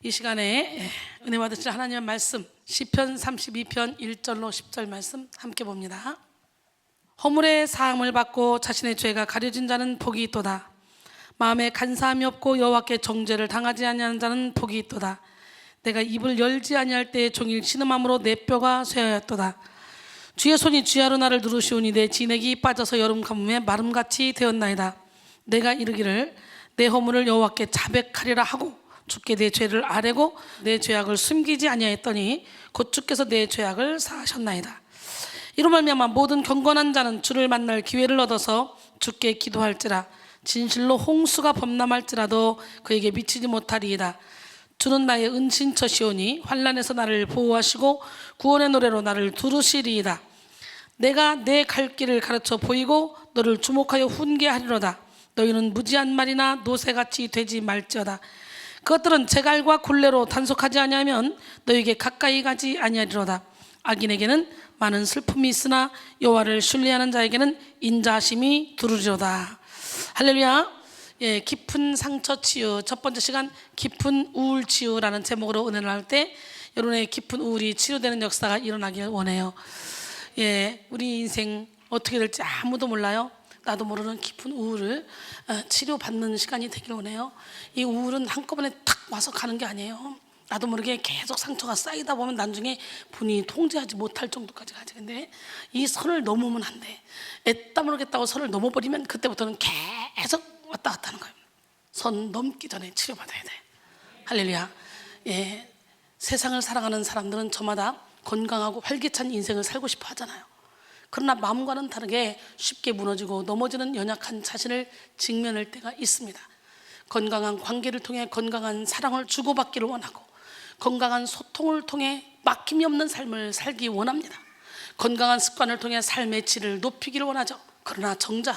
이 시간에 은혜 받으실 하나님의 말씀 시편 32편 1절로 10절 말씀 함께 봅니다. 허물의 사함을 받고 자신의 죄가 가려진 자는 복이 있도다. 마음에 간사함이 없고 여호와께 정죄를 당하지 아니하는 자는 복이 있도다. 내가 입을 열지 아니할 때에 종일 신음함으로 내 뼈가 쇠하였도다. 주의 손이 주야로 나를 누르시오니 내 진액이 빠져서 여름 가뭄에 마름같이 되었나이다. 내가 이르기를 내 허물을 여호와께 자백하리라 하고 주께 내 죄를 아뢰고 내 죄악을 숨기지 아니하였더니 곧 주께서 내 죄악을 사하셨나이다. 이로 말미암아 모든 경건한 자는 주를 만날 기회를 얻어서 주께 기도할지라. 진실로 홍수가 범람할지라도 그에게 미치지 못하리이다. 주는 나의 은신처시오니 환난에서 나를 보호하시고 구원의 노래로 나를 두르시리이다. 내가 내 갈 길을 가르쳐 보이고 너를 주목하여 훈계하리로다. 너희는 무지한 말이나 노새같이 되지 말지어다. 그것들은 제갈과 굴레로 단속하지 아니하면 너희에게 가까이 가지 아니하리로다. 악인에게는 많은 슬픔이 있으나 여호와를 신뢰하는 자에게는 인자하심이 두루리로다. 할렐루야. 예, 깊은 상처 치유 첫 번째 시간 깊은 우울 치유라는 제목으로 은혜를 할 때 여러분의 깊은 우울이 치료되는 역사가 일어나길 원해요. 예, 우리 인생 어떻게 될지 아무도 몰라요. 나도 모르는 깊은 우울을 치료받는 시간이 되길 원해요. 이 우울은 한꺼번에 탁 와서 가는 게 아니에요. 나도 모르게 계속 상처가 쌓이다 보면 나중에 본인이 통제하지 못할 정도까지 가지. 근데 이 선을 넘으면 안 돼. 애따 모르겠다고 선을 넘어버리면 그때부터는 계속 왔다 갔다 하는 거예요. 선 넘기 전에 치료받아야 돼. 할렐루야. 예, 세상을 살아가는 사람들은 저마다 건강하고 활기찬 인생을 살고 싶어 하잖아요. 그러나 마음과는 다르게 쉽게 무너지고 넘어지는 연약한 자신을 직면할 때가 있습니다. 건강한 관계를 통해 건강한 사랑을 주고받기를 원하고 건강한 소통을 통해 막힘이 없는 삶을 살기 원합니다. 건강한 습관을 통해 삶의 질을 높이기를 원하죠. 그러나 정작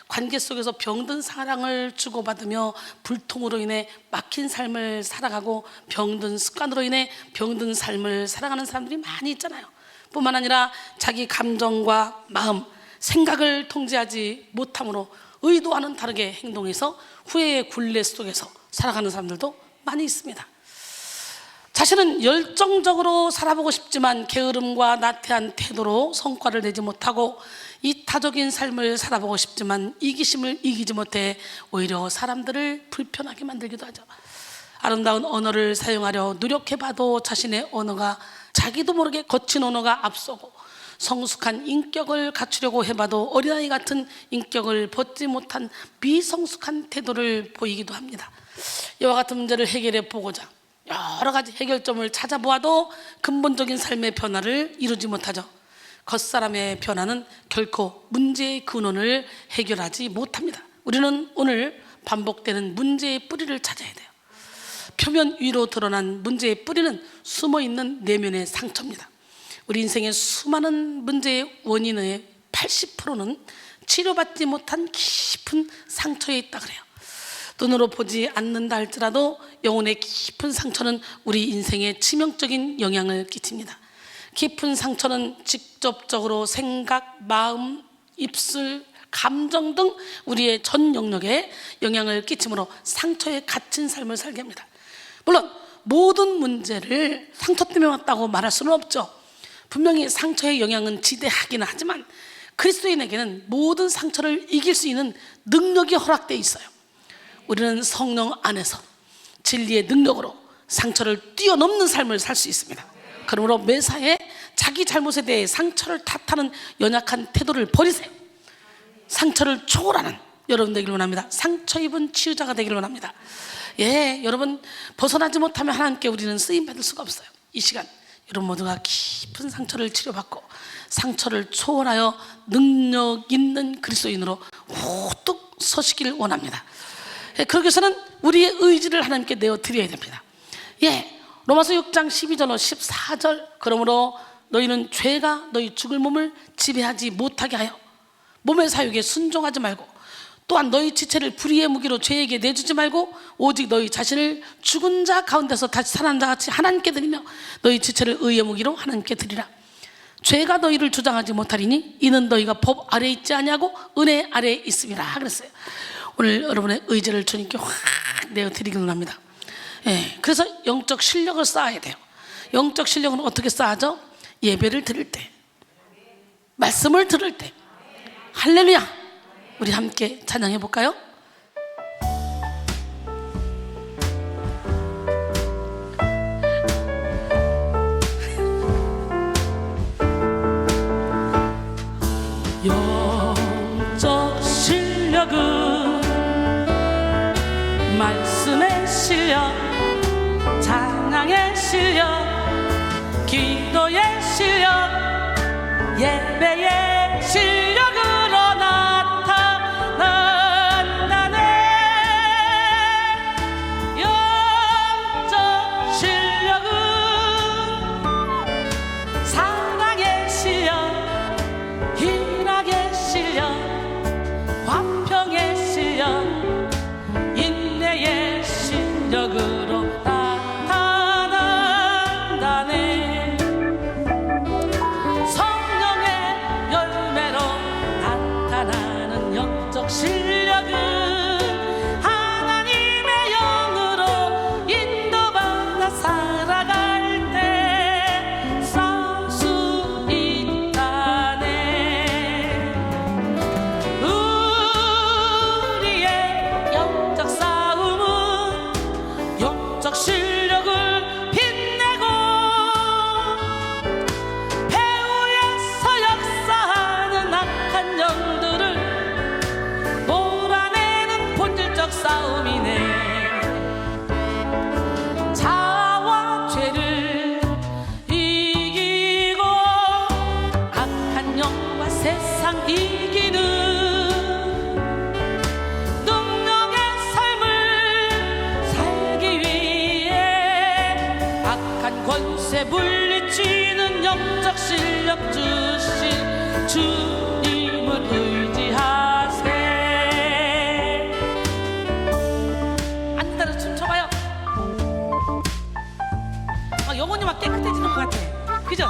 관계 속에서 병든 사랑을 주고받으며 불통으로 인해 막힌 삶을 살아가고 병든 습관으로 인해 병든 삶을 살아가는 사람들이 많이 있잖아요. 뿐만 아니라 자기 감정과 마음, 생각을 통제하지 못함으로 의도와는 다르게 행동해서 후회의 굴레 속에서 살아가는 사람들도 많이 있습니다. 자신은 열정적으로 살아보고 싶지만 게으름과 나태한 태도로 성과를 내지 못하고 이타적인 삶을 살아보고 싶지만 이기심을 이기지 못해 오히려 사람들을 불편하게 만들기도 하죠. 아름다운 언어를 사용하려 노력해봐도 자신의 언어가 자기도 모르게 거친 언어가 앞서고 성숙한 인격을 갖추려고 해봐도 어린아이 같은 인격을 벗지 못한 비성숙한 태도를 보이기도 합니다. 이와 같은 문제를 해결해 보고자 여러 가지 해결점을 찾아보아도 근본적인 삶의 변화를 이루지 못하죠. 겉사람의 변화는 결코 문제의 근원을 해결하지 못합니다. 우리는 오늘 반복되는 문제의 뿌리를 찾아야 돼요. 표면 위로 드러난 문제의 뿌리는 숨어있는 내면의 상처입니다. 우리 인생의 수많은 문제의 원인의 80%는 치료받지 못한 깊은 상처에 있다 그래요. 눈으로 보지 않는다 할지라도 영혼의 깊은 상처는 우리 인생에 치명적인 영향을 끼칩니다. 깊은 상처는 직접적으로 생각, 마음, 입술, 감정 등 우리의 전 영역에 영향을 끼치므로 상처에 갇힌 삶을 살게 합니다. 물론 모든 문제를 상처 때문에 왔다고 말할 수는 없죠. 분명히 상처의 영향은 지대하긴 하지만 그리스도인에게는 모든 상처를 이길 수 있는 능력이 허락되어 있어요. 우리는 성령 안에서 진리의 능력으로 상처를 뛰어넘는 삶을 살 수 있습니다. 그러므로 매사에 자기 잘못에 대해 상처를 탓하는 연약한 태도를 버리세요. 상처를 초월하는 여러분 되기를 원합니다. 상처 입은 치유자가 되기를 원합니다. 예, 여러분 벗어나지 못하면 하나님께 우리는 쓰임받을 수가 없어요. 이 시간 여러분 모두가 깊은 상처를 치료받고 상처를 초월하여 능력 있는 그리스도인으로 우뚝 서시기를 원합니다. 예, 그러기 위해서는 우리의 의지를 하나님께 내어드려야 됩니다. 예, 로마서 6장 12절로 14절 그러므로 너희는 죄가 너희 죽을 몸을 지배하지 못하게 하여 몸의 사육에 순종하지 말고 또한 너희 지체를 불의의 무기로 죄에게 내주지 말고 오직 너희 자신을 죽은 자 가운데서 다시 살아난 자 같이 하나님께 드리며 너희 지체를 의의 무기로 하나님께 드리라. 죄가 너희를 주장하지 못하리니 이는 너희가 법 아래에 있지 아니하고 은혜 아래에 있음이라 그랬어요. 오늘 여러분의 의지를 주님께 확 내어드리기를 합니다. 예, 그래서 영적 실력을 쌓아야 돼요. 영적 실력은 어떻게 쌓아져? 예배를 드릴 때, 말씀을 들을 때. 할렐루야. 우리 함께 찬양해 볼까요? 영적 실력은 말씀의 실력, 찬양의 실력, 기도의 실력, 예배의 실력으로 나타난다네. 영적 실력은 사랑의 실력, 희락의 실력, 화평의 실력, 인내의 실력으로 나타난다네. 성령의 열매로 나타나는 영적 실력은 하나님의 영으로 인도받아 살아갈 때 쌓을 수 있다네. 우리의 영적 싸움은 영적 실력을 빛내고 배후에서 역사하는 악한 영들을 몰아내는 본질적 싸움이네. 자아와 죄를 이기고 악한 영과 세상 이기는 능력의 삶을 살기 위해 악한 권세 물리치는 영적 실력 주신 주님을 의지하세. 앉아서 춤춰봐요. 영혼이 막 깨끗해지는 것 같아. 그죠?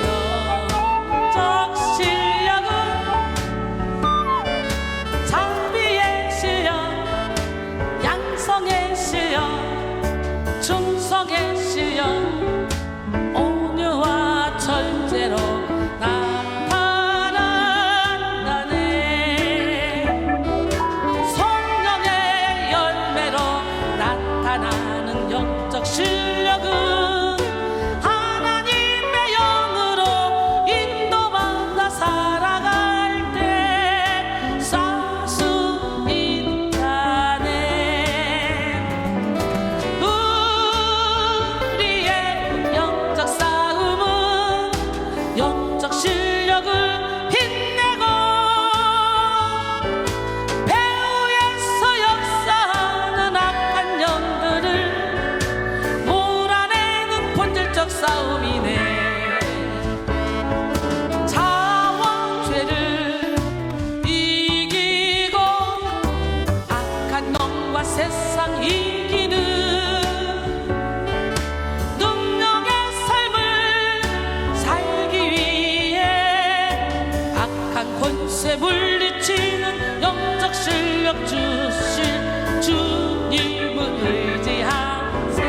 영적 실력은 장비의 실력, 양성의 실력, 충성의 실력, 온유와 절제로 나타난다네. 성령의 열매로 나타나는 영적 실력은 하나님의 영으로 인도받아 살아갈 때 쌓을 수 있다네. 우리의 영적 싸움은 영적 실력을 빛내고 배후에서 역사하는 악한 영들을 몰아내는 본질적 싸움이네. 자아와 죄를 이기고 악한 영과 세상 이기는 능력의 삶을 살기 위해 악한 권세 물리치는 영적 실력 주실 주님을 의지하세.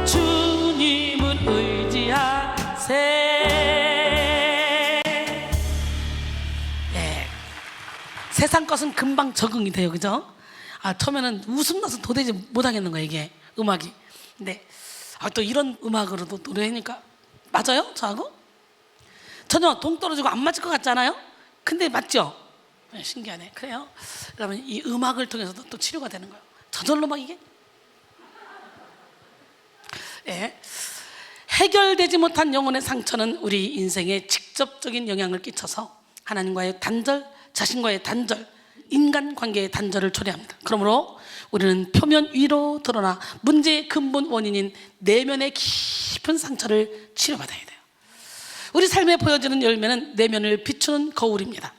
주님을 의지하세. 예. 세상 것은 금방 적응이 돼요, 그죠? 처음에는 웃음 나서 도대체 못하겠는 거예요, 이게 음악이. 근데 또 이런 음악으로도 노래하니까 맞아요, 저하고? 전혀 동떨어지고 안 맞을 것 같지 않아요? 근데 맞죠? 네, 신기하네. 그래요. 그러면 이 음악을 통해서도 또 치료가 되는 거예요. 저절로 막 이게. 예. 해결되지 못한 영혼의 상처는 우리 인생에 직접적인 영향을 끼쳐서 하나님과의 단절, 자신과의 단절, 인간관계의 단절을 초래합니다. 그러므로 우리는 표면 위로 드러나 문제의 근본 원인인 내면의 깊은 상처를 치료받아야 돼요. 우리 삶에 보여지는 열매는 내면을 비추는 거울입니다.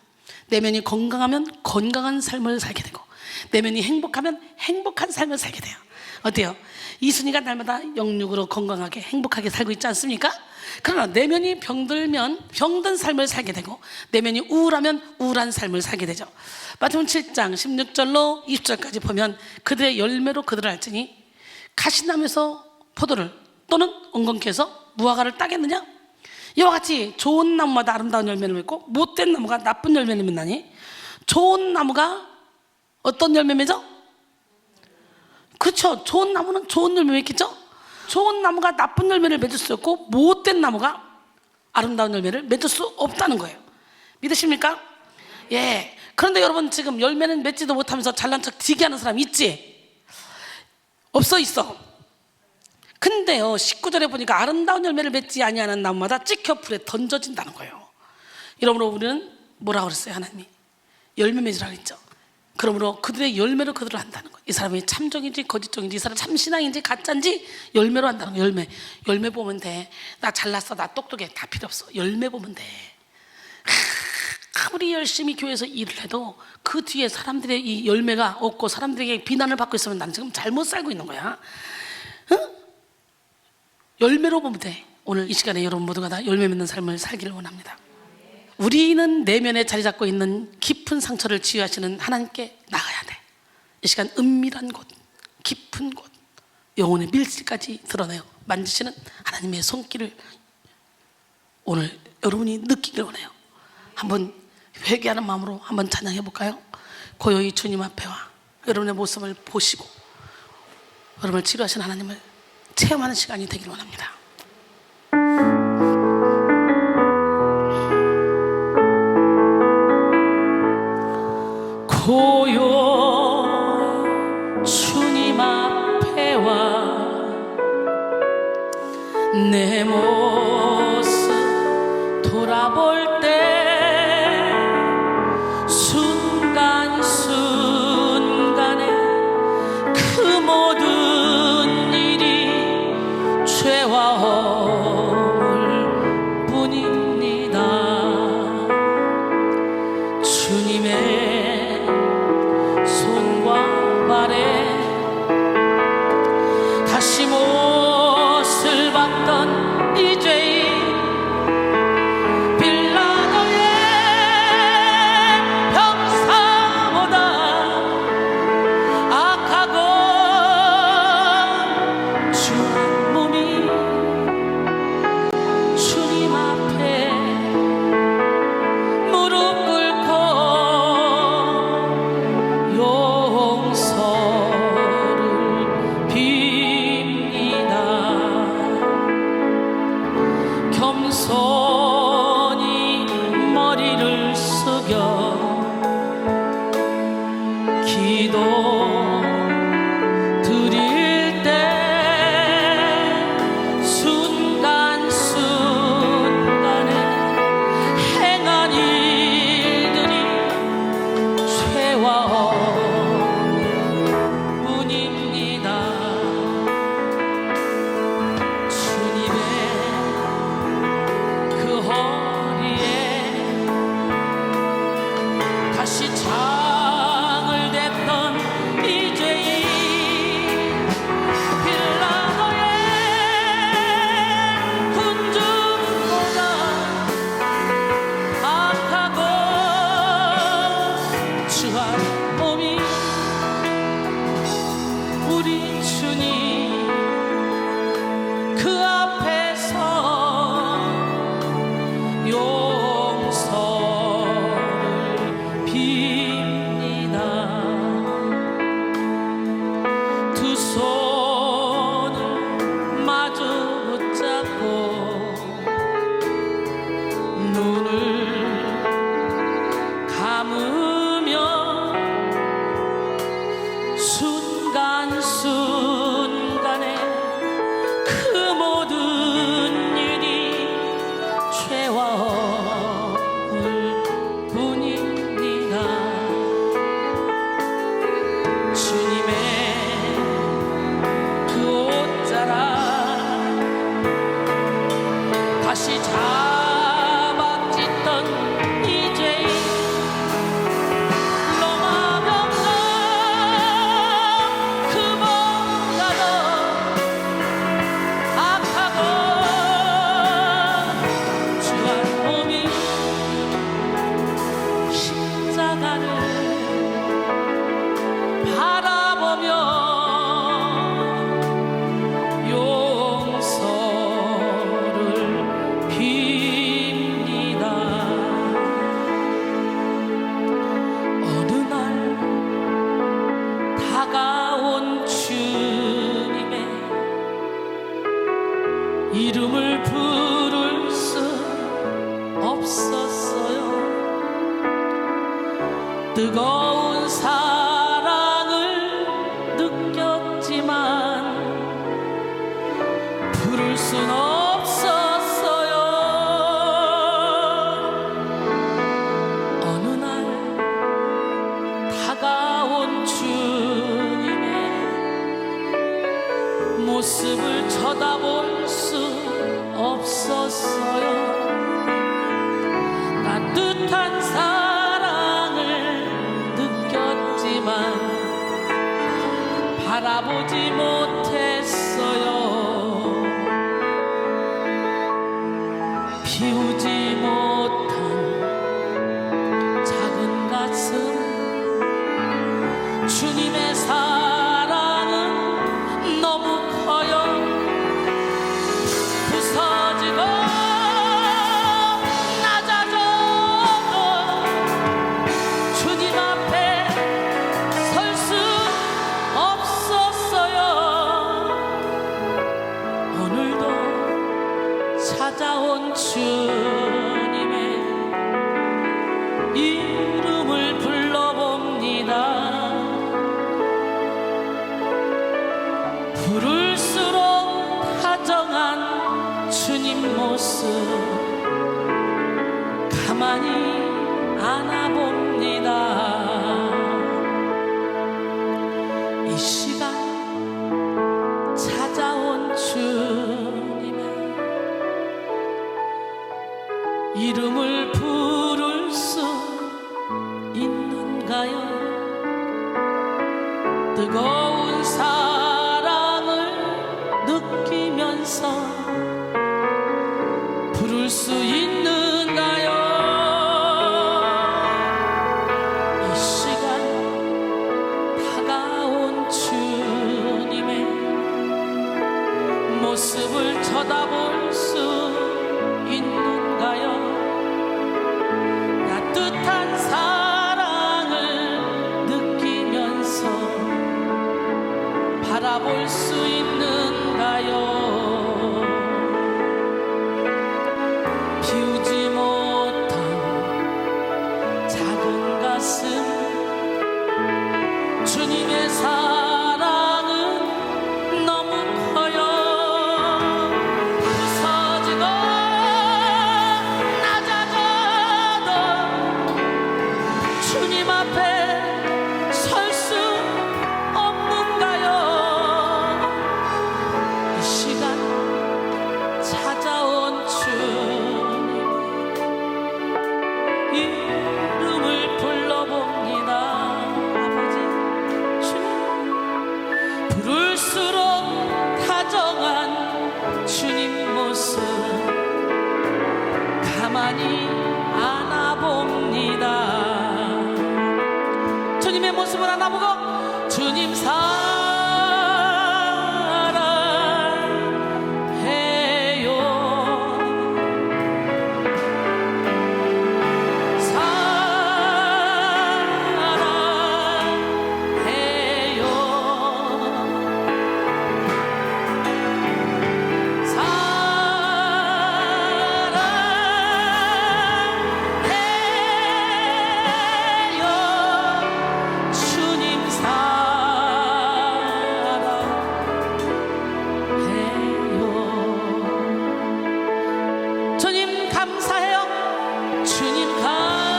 내면이 건강하면 건강한 삶을 살게 되고, 내면이 행복하면 행복한 삶을 살게 돼요. 어때요? 이순이가 날마다 영육으로 건강하게 행복하게 살고 있지 않습니까? 그러나 내면이 병들면 병든 삶을 살게 되고 내면이 우울하면 우울한 삶을 살게 되죠. 마태복음 7장 16절로 20절까지 보면 그들의 열매로 그들을 알지니 가시나무에서 포도를 또는 엉겅퀴에서 무화과를 따겠느냐? 이와 같이 좋은 나무마다 아름다운 열매를 맺고 못된 나무가 나쁜 열매를 맺나니 좋은 나무가 어떤 열매 맺어? 그렇죠. 좋은 나무는 좋은 열매 맺겠죠. 좋은 나무가 나쁜 열매를 맺을 수 없고 못된 나무가 아름다운 열매를 맺을 수 없다는 거예요. 믿으십니까? 예. 그런데 여러분 지금 열매는 맺지도 못하면서 잘난 척 되게 하는 사람 있지? 없어? 있어. 근데요 19절에 보니까 아름다운 열매를 맺지 아니하는 나무마다 찍혀 불에 던져진다는 거예요. 이러므로 우리는 뭐라고 그랬어요? 하나님이 열매 맺으라고 했죠. 그러므로 그들의 열매로 그들을 한다는 거예요. 이 사람이 참종인지 거짓종인지, 이 사람 참신앙인지 가짜인지 열매로 한다는 거예요. 열매 보면 돼. 나 잘났어, 나 똑똑해, 다 필요 없어. 열매 보면 돼. 아무리 열심히 교회에서 일을 해도 그 뒤에 사람들의 이 열매가 없고 사람들에게 비난을 받고 있으면 나는 지금 잘못 살고 있는 거야. 응? 열매로 보면 돼. 오늘 이 시간에 여러분 모두가 다 열매 맺는 삶을 살기를 원합니다. 우리는 내면에 자리 잡고 있는 깊은 상처를 치유하시는 하나님께 나가야 돼. 이 시간 은밀한 곳, 깊은 곳, 영혼의 밀실까지 드러내어 만지시는 하나님의 손길을 오늘 여러분이 느끼길 원해요. 한번 회개하는 마음으로 한번 찬양해 볼까요? 고요히 주님 앞에 와 여러분의 모습을 보시고 여러분을 치료하신 하나님을 체험하는 시간이 되길 원합니다. 고요 주님 앞에 와 내 모습 돌아볼 때 순간순간에 그 모든 일이 죄와 허물 뿐입니다. 주님의 손과 발에 다시 못을 받던 이 죄인 빌라 이름을 부를 수 없었어요. 뜨거운 사랑을 느꼈지만 부를 순 없었어요. 어느 날 다가온 주님의 모습을 쳐다볼 수 없었어요. 따뜻한 사랑을 느꼈지만 바라보지 못했어요. 비우지 못한 작은 가슴, 주님의 사랑은 너무 커요. 부서지고 낮아져도 주님 앞에 설 수 없었어요. 오늘도 찾아온 주님의 이름을 불러봅니다. 부를수록 다정한 주님 모습 가만히 안아봅니다. 이 시간 찾아온 주님의 이름을 부를 수 있는가요? 뜨거운 사랑을 느끼면서 부를 수 있는가요? 이 시간 다가온 주님의 모습을 쳐다볼 수 있는가요? 따뜻한 사랑을 느끼면서 바라볼 수 있는가요? 비우지 못한 작은 가슴, 주님의 사랑은 너무 커요. 부서지고 낮아져도 주님 앞에 설 수 없는가요? 이 시간 찾아온 주님 이름을 불러봅니다. 아버지 주님, 부를수록 다정한 주님 모습 가만히 안아봅니다. 주님의 모습을 안아보고 주님 사랑해요. 사랑해요. 사랑해요. 주님 사랑해요. 주님 감사해요. 주님 감사해요.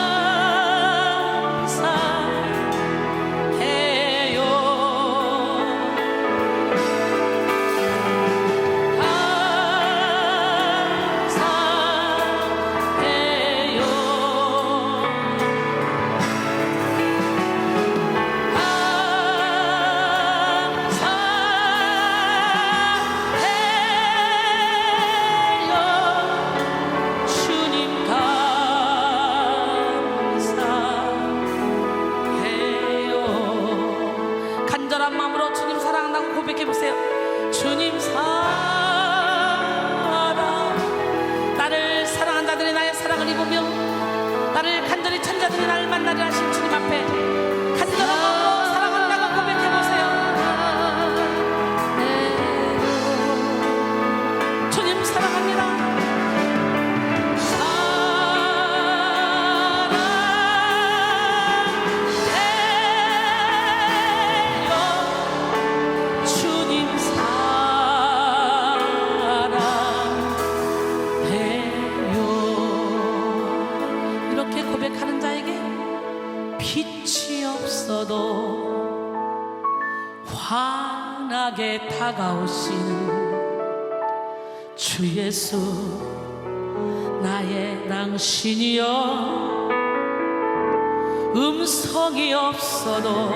주님 감사해요. 간절한 마음으로 주님 사랑한다고 고백해보세요. 주님 사랑, 나를 사랑한 자들이 나의 사랑을 입으며 나를 간절히 찾는 자들이 나를 만나려 하신 주님 앞에 간절한 마음으로 사랑한다고 고백해보세요. 주님 사랑합니다. 고백하는 자에게 빛이 없어도 환하게 다가오시는 주 예수 나의 당신이여 음성이 없어도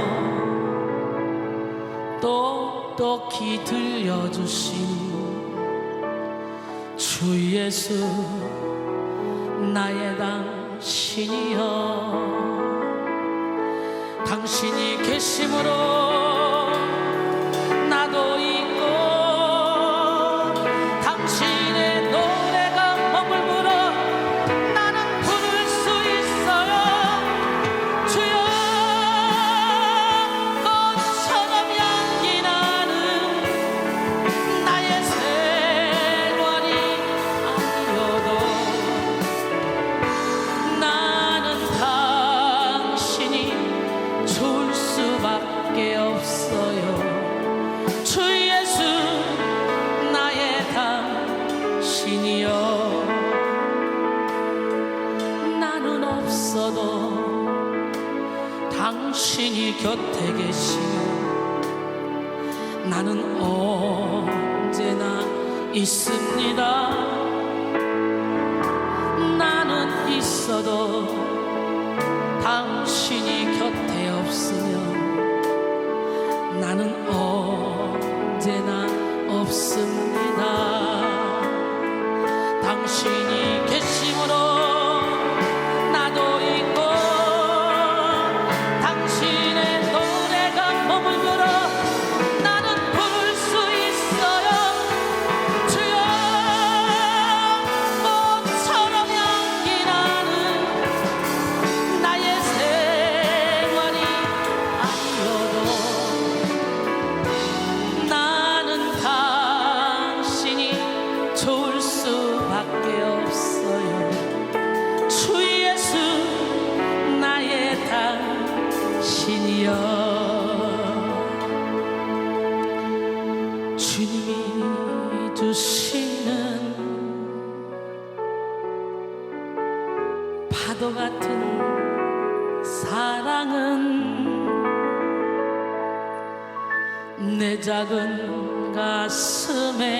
똑똑히 들려주신 주 예수 나의 당신이여 당신이 계심으로 나도 있고 당신의 노래가 머물므로 나는 부를 수 있어요. 주여 꽃처럼 향기 나는 나의 생활이 아니어도 나는 당신이 좋을 수밖에 없어요. 주 예수 나의 당신이여 나는 없어도 당신이 곁에 계시면 나는 언제나 있습니다. 나는 있어도 당신이 곁에 없으면 나는 언제나 없습니다. 당신이 계심으로 나도 있고 당신의 노래가 머물므로 나는 부를 수 있어요. 주여 꽃처럼 향기 나는 나의 생활이 아니어도 나는 당신이 좋을 수밖에 없어요. 주 예수 나의 당신이여 주님이 주시는 파도 같은 사랑은 내 작은 가슴에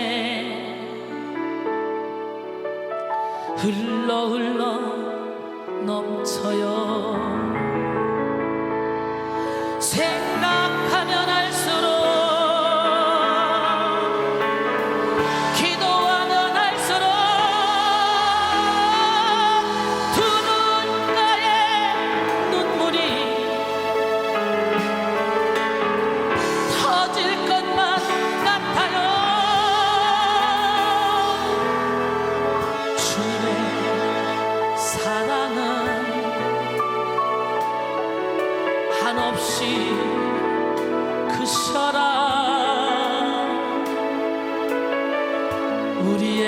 흘러 흘러 넘쳐요. 생각하면 할수록 기도하면 할수록 두 눈가에 눈물이 터질 것만 같아요. 주님의 사랑은 한없이 크셔라. 우리의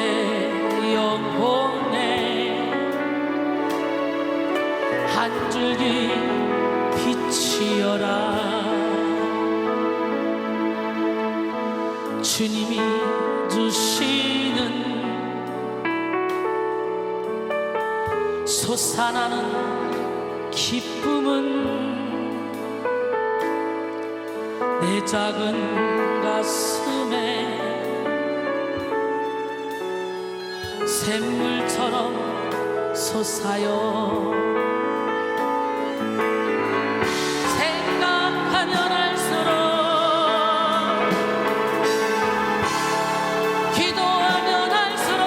영혼에 한 줄기 빛이여라. 주님이 주시는 솟아나는 기쁨은 내 작은 가슴에 샘물처럼 솟아요. 생각하면 할수록 기도하면 할수록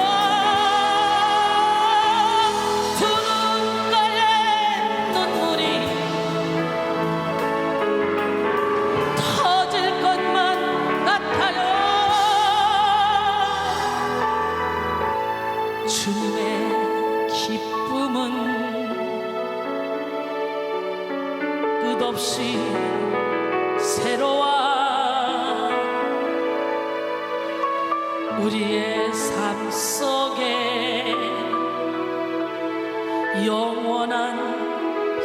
두 눈가에 눈물이 터질 것만 같아요. 주님의 기쁨은 끝없이 새로워. 우리의 삶 속에 영원한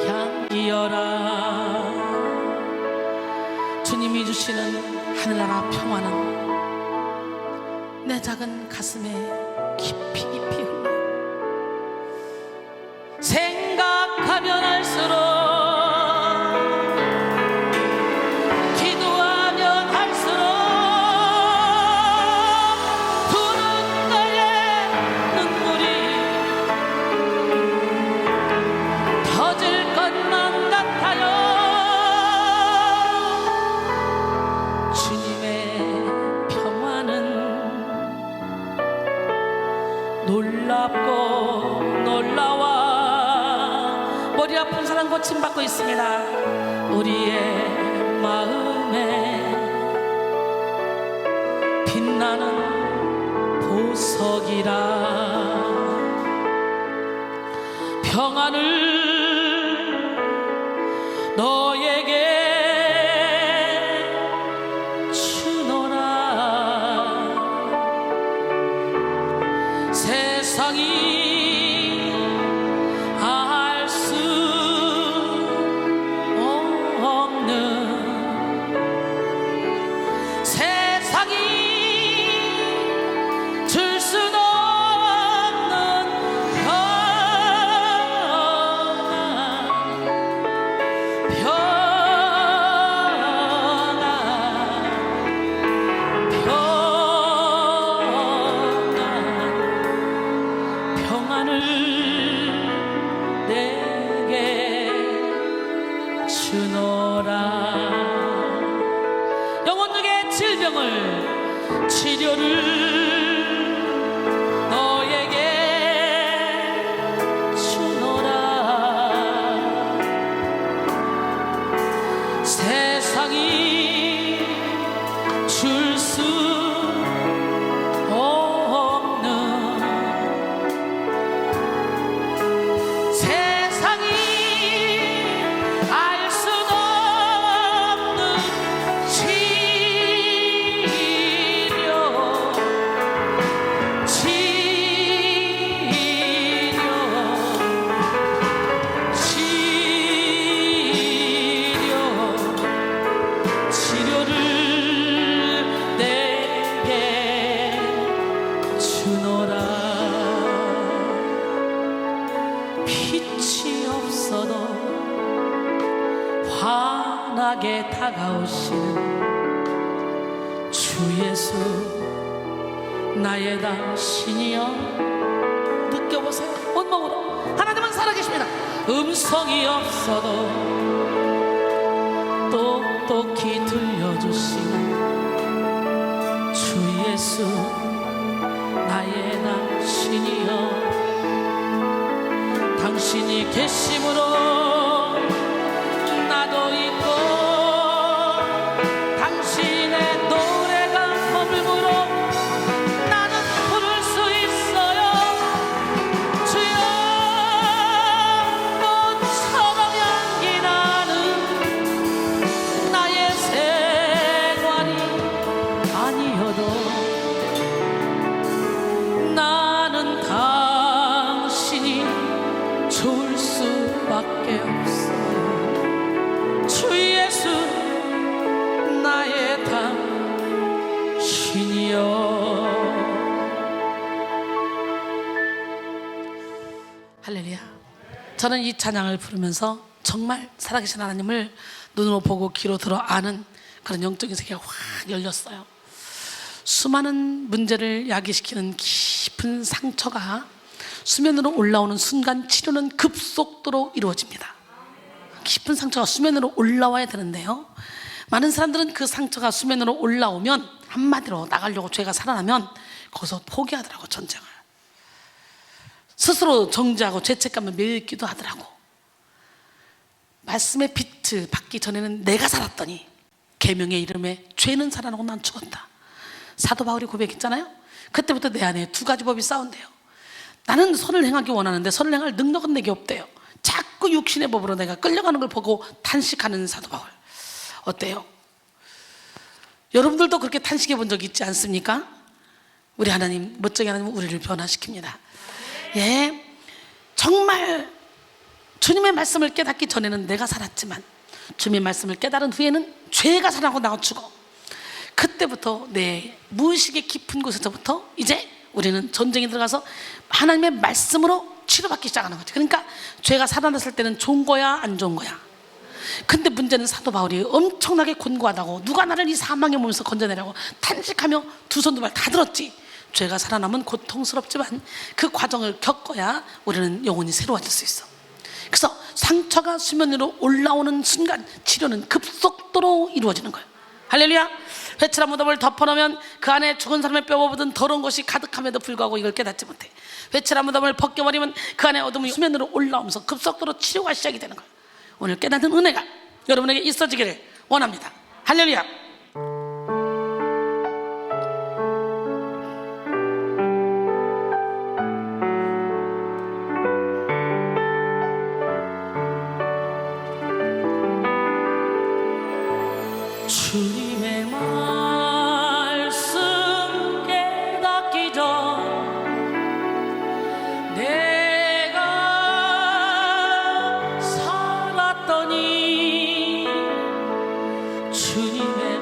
향기여라. 주님이 주시는 하늘나라 평화는 내 작은 가슴에 깊이 깊이 흘러 생각하면 할수록, 기도하면 할수록 두 눈가에 눈물이 터질 것만 같아요. 주님의 평화는 놀랍고 놀라워. 머리 아픈 사람 고침받고 있습니다. 우리의 마음에 빛나는 보석이라. 평안을 너에게 주노라. 세상이 알 수 없는, 세상이 줄 수도 없는 평안을 내게 주노라. 영혼중의 질병을 치료를 너에게 주노라. 세상이 줄 수 없는, 세상이 알 수도 없는 치료를 내게 주노라. 빛이 없어도 환하게 다가오시는 주 예수, 나의 당신이여. 느껴보세요. 온몸으로 하나님은 살아계십니다. 음성이 없어도 똑똑히 들려주시는 주 예수, 나의 당신이여. 당신이 계심으로 나도 있고, 당신의 노래가 머물므로 나는 부를 수 있어요. 주여, 꽃처럼 향기 나는 나의 생활이 아니어도 나는 당신이 좋을 수밖에 없어요. 주 예수, 나의 당신이여. 할렐루야. 저는 이 찬양을 부르면서 정말 살아계신 하나님을 눈으로 보고 귀로 들어 아는 그런 영적인 세계가 확 열렸어요. 수많은 문제를 야기시키는 깊은 상처가 수면으로 올라오는 순간 치료는 급속도로 이루어집니다. 깊은 상처가 수면으로 올라와야 되는데요, 많은 사람들은 그 상처가 수면으로 올라오면, 한마디로 나가려고 죄가 살아나면 거기서 포기하더라고. 전쟁을 스스로 정죄하고 죄책감을 메기도 하더라고. 말씀의 빛을 받기 전에는 내가 살았더니 계명의 이름에 죄는 살아나고 난 죽었다. 사도 바울이 고백했잖아요. 그때부터 내 안에 두 가지 법이 싸운대요. 나는 선을 행하기 원하는데 선을 행할 능력은 내게 없대요. 자꾸 육신의 법으로 내가 끌려가는 걸 보고 탄식하는 사도 바울. 어때요? 여러분들도 그렇게 탄식해 본 적 있지 않습니까? 우리 하나님, 멋쟁이 하나님 우리를 변화시킵니다. 예, 정말 주님의 말씀을 깨닫기 전에는 내가 살았지만 주님의 말씀을 깨달은 후에는 죄가 살아나고 나가 죽어. 그때부터 내 무의식의 깊은 곳에서부터 이제 우리는 전쟁에 들어가서 하나님의 말씀으로 치료받기 시작하는 거지. 그러니까 죄가 살아났을 때는 좋은 거야, 안 좋은 거야? 근데 문제는 사도 바울이 엄청나게 곤고하다고, 누가 나를 이 사망의 몸에서 건져내라고 탄식하며 두 손 두 발 다 들었지. 죄가 살아나면 고통스럽지만 그 과정을 겪어야 우리는 영혼이 새로워질 수 있어. 그래서 상처가 수면 위로 올라오는 순간 치료는 급속도로 이루어지는 거예요. 할렐루야. 회칠한 무덤을 덮어놓으면 그 안에 죽은 사람의 뼈와 묻은 더러운 것이 가득함에도 불구하고 이걸 깨닫지 못해. 회칠한 무덤을 벗겨버리면 그 안에 어둠이 수면으로 올라오면서 급속도로 치료가 시작이 되는 거예요. 오늘 깨닫는 은혜가 여러분에게 있어지기를 원합니다. 할렐루야. 주님의 말씀 깨닫기 전 내가 살았더니 주님의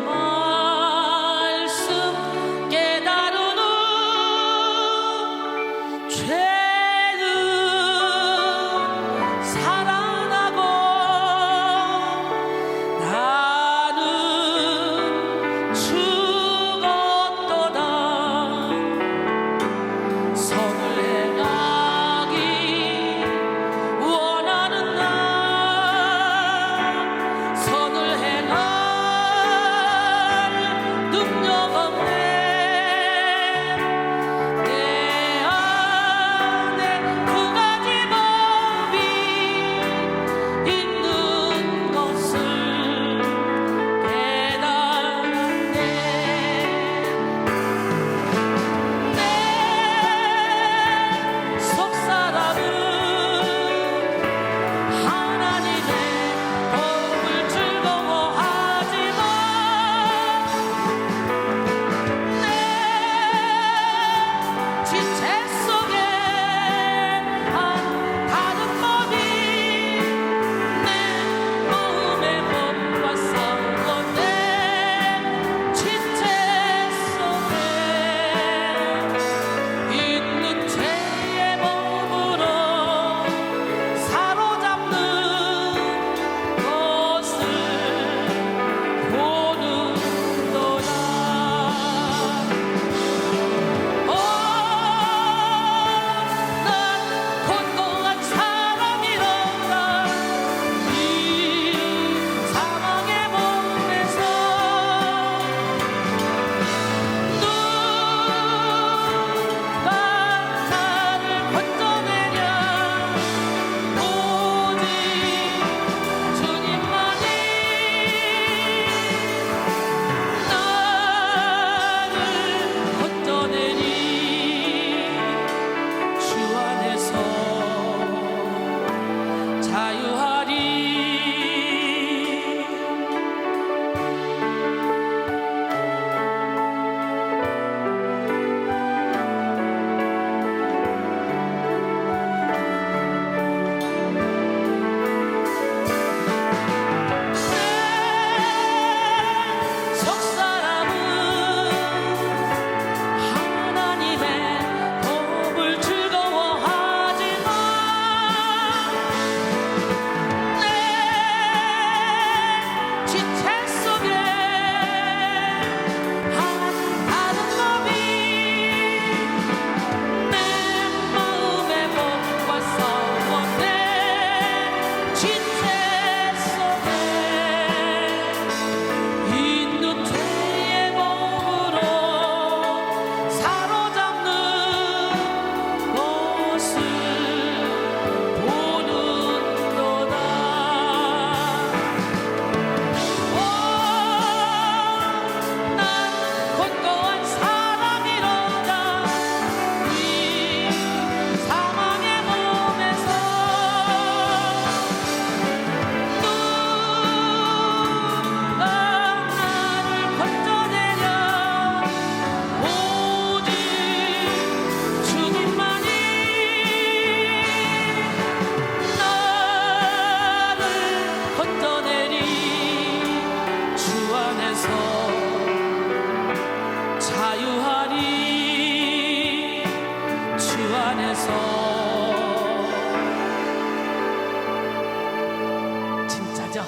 진짜죠?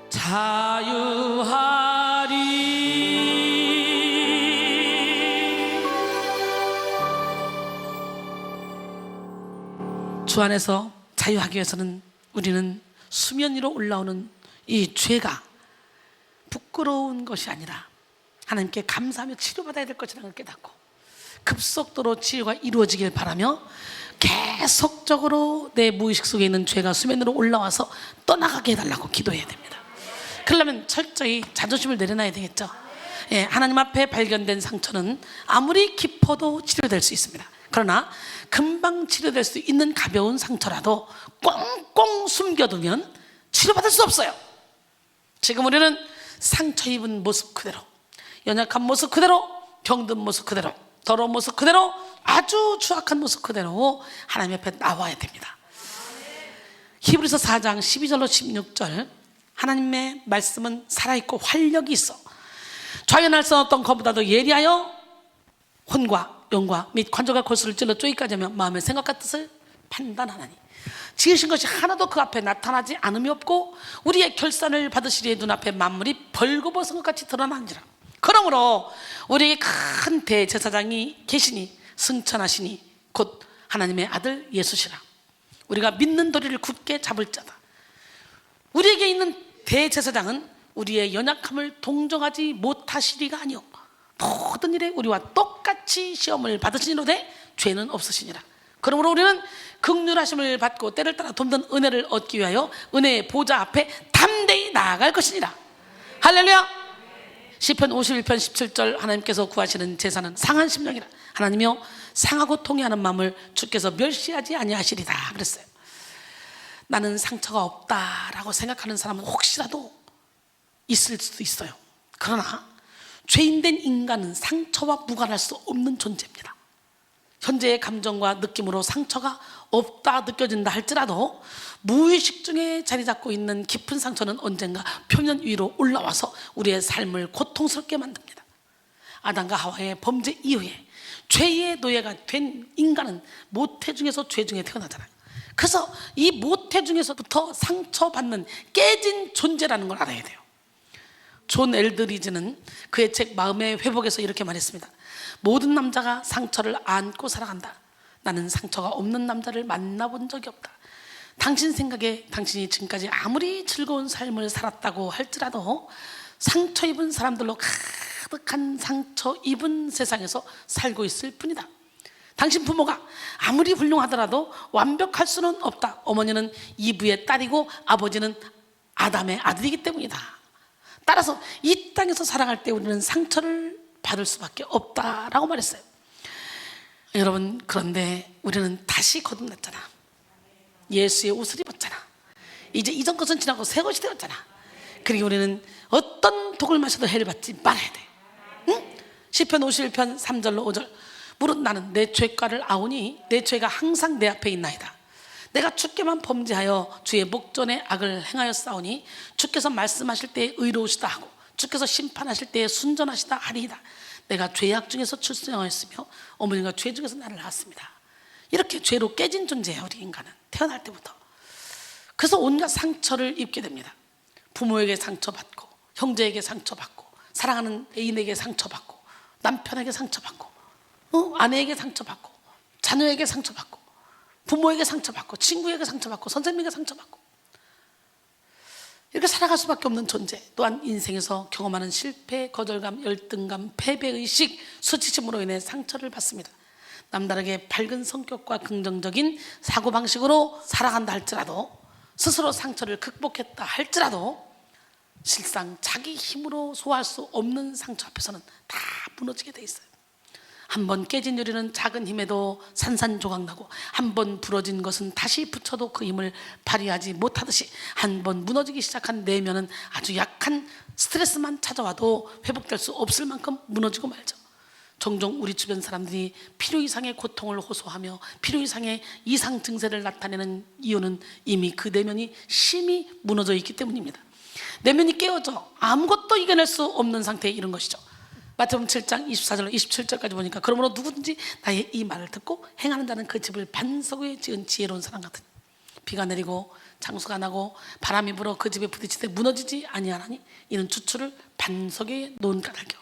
자유하리. 주 안에서 자유하기 위해서는 우리는 수면 위로 올라오는 이 죄가 부끄러운 것이 아니라 하나님께 감사하며 치료받아야 될 것이라는 걸 깨닫고 급속도로 치유가 이루어지길 바라며 계속적으로 내 무의식 속에 있는 죄가 수면으로 올라와서 떠나가게 해달라고 기도해야 됩니다. 그러려면 철저히 자존심을 내려놔야 되겠죠. 예, 하나님 앞에 발견된 상처는 아무리 깊어도 치료될 수 있습니다. 그러나 금방 치료될 수 있는 가벼운 상처라도 꽁꽁 숨겨두면 치료받을 수 없어요. 지금 우리는 상처 입은 모습 그대로, 연약한 모습 그대로, 병든 모습 그대로, 더러운 모습 그대로, 아주 추악한 모습 그대로 하나님 앞에 나와야 됩니다. 히브리서 4장 12절로 16절, 하나님의 말씀은 살아있고 활력이 있어 좌연할 수 없던 것보다도 예리하여 혼과 영과 및 관절과 골수를 찔러 쪼기까지 하며 마음의 생각과 뜻을 판단하나니 지으신 것이 하나도 그 앞에 나타나지 않음이 없고 우리의 결산을 받으시리에 눈앞에 만물이 벌거벗은 것 같이 드러나는지라. 그러므로 우리에게 큰 대제사장이 계시니 승천하시니 곧 하나님의 아들 예수시라. 우리가 믿는 도리를 굳게 잡을 자다. 우리에게 있는 대제사장은 우리의 연약함을 동정하지 못하시리가 아니오 모든 일에 우리와 똑같이 시험을 받으시니로되 죄는 없으시니라. 그러므로 우리는 긍휼하심을 받고 때를 따라 돕는 은혜를 얻기 위하여 은혜의 보좌 앞에 담대히 나아갈 것이니라. 할렐루야. 시편 51편 17절, 하나님께서 구하시는 제사는 상한 심령이라. 하나님이여 상하고 통회하는 마음을 주께서 멸시하지 아니하시리다 그랬어요. 나는 상처가 없다라고 생각하는 사람은 혹시라도 있을 수도 있어요. 그러나 죄인된 인간은 상처와 무관할 수 없는 존재입니다. 현재의 감정과 느낌으로 상처가 없다 느껴진다 할지라도 무의식 중에 자리 잡고 있는 깊은 상처는 언젠가 표면 위로 올라와서 우리의 삶을 고통스럽게 만듭니다. 아담과 하와의 범죄 이후에 죄의 노예가 된 인간은 모태 중에서 죄 중에 태어나잖아요. 그래서 이 모태 중에서부터 상처받는 깨진 존재라는 걸 알아야 돼요. 존 엘드리즈는 그의 책 마음의 회복에서 이렇게 말했습니다. 모든 남자가 상처를 안고 살아간다. 나는 상처가 없는 남자를 만나본 적이 없다. 당신 생각에 당신이 지금까지 아무리 즐거운 삶을 살았다고 할지라도 상처 입은 사람들로 가득한 상처 입은 세상에서 살고 있을 뿐이다. 당신 부모가 아무리 훌륭하더라도 완벽할 수는 없다. 어머니는 이브의 딸이고 아버지는 아담의 아들이기 때문이다. 따라서 이 땅에서 살아갈 때 우리는 상처를 받을 수밖에 없다라고 말했어요. 여러분, 그런데 우리는 다시 거듭났잖아. 예수의 옷을 입었잖아. 이제 이전 것은 지나고 새 것이 되었잖아. 그리고 우리는 어떤 독을 마셔도 해를 받지 말아야 돼. 응? 시편 51편 3절로 5절, 무릇 나는 내 죄과를 아오니 내 죄가 항상 내 앞에 있나이다. 내가 주께만 범죄하여 주의 목전에 악을 행하였사오니 주께서 말씀하실 때에 의로우시다 하고 주께서 심판하실 때에 순전하시다 하리이다. 내가 죄악 중에서 출생하였으며 어머니가 죄 중에서 나를 낳았습니다. 이렇게 죄로 깨진 존재예요, 우리 인간은 태어날 때부터. 그래서 온갖 상처를 입게 됩니다. 부모에게 상처받고, 형제에게 상처받고, 사랑하는 애인에게 상처받고, 남편에게 상처받고, 아내에게 상처받고, 자녀에게 상처받고, 부모에게 상처받고, 친구에게 상처받고, 선생님에게 상처받고, 이렇게 살아갈 수밖에 없는 존재. 또한 인생에서 경험하는 실패, 거절감, 열등감, 패배의식, 수치심으로 인해 상처를 받습니다. 남다르게 밝은 성격과 긍정적인 사고방식으로 살아간다 할지라도, 스스로 상처를 극복했다 할지라도 실상 자기 힘으로 소화할 수 없는 상처 앞에서는 다 무너지게 돼 있어요. 한번 깨진 유리는 작은 힘에도 산산조각나고 한번 부러진 것은 다시 붙여도 그 힘을 발휘하지 못하듯이 한번 무너지기 시작한 내면은 아주 약한 스트레스만 찾아와도 회복될 수 없을 만큼 무너지고 말죠. 종종 우리 주변 사람들이 필요 이상의 고통을 호소하며 필요 이상의 이상 증세를 나타내는 이유는 이미 그 내면이 심히 무너져 있기 때문입니다. 내면이 깨어져 아무것도 이겨낼 수 없는 상태에 이른 것이죠. 마태복음 7장 24절로 27절까지 보니까 그러므로 누구든지 나의 이 말을 듣고 행하는 자는 그 집을 반석 위에 지은 지혜로운 사람 같으니 비가 내리고 장수가 나고 바람이 불어 그 집에 부딪히되 무너지지 아니하나니 이는 주추를 반석 위에 놓은 까닭이요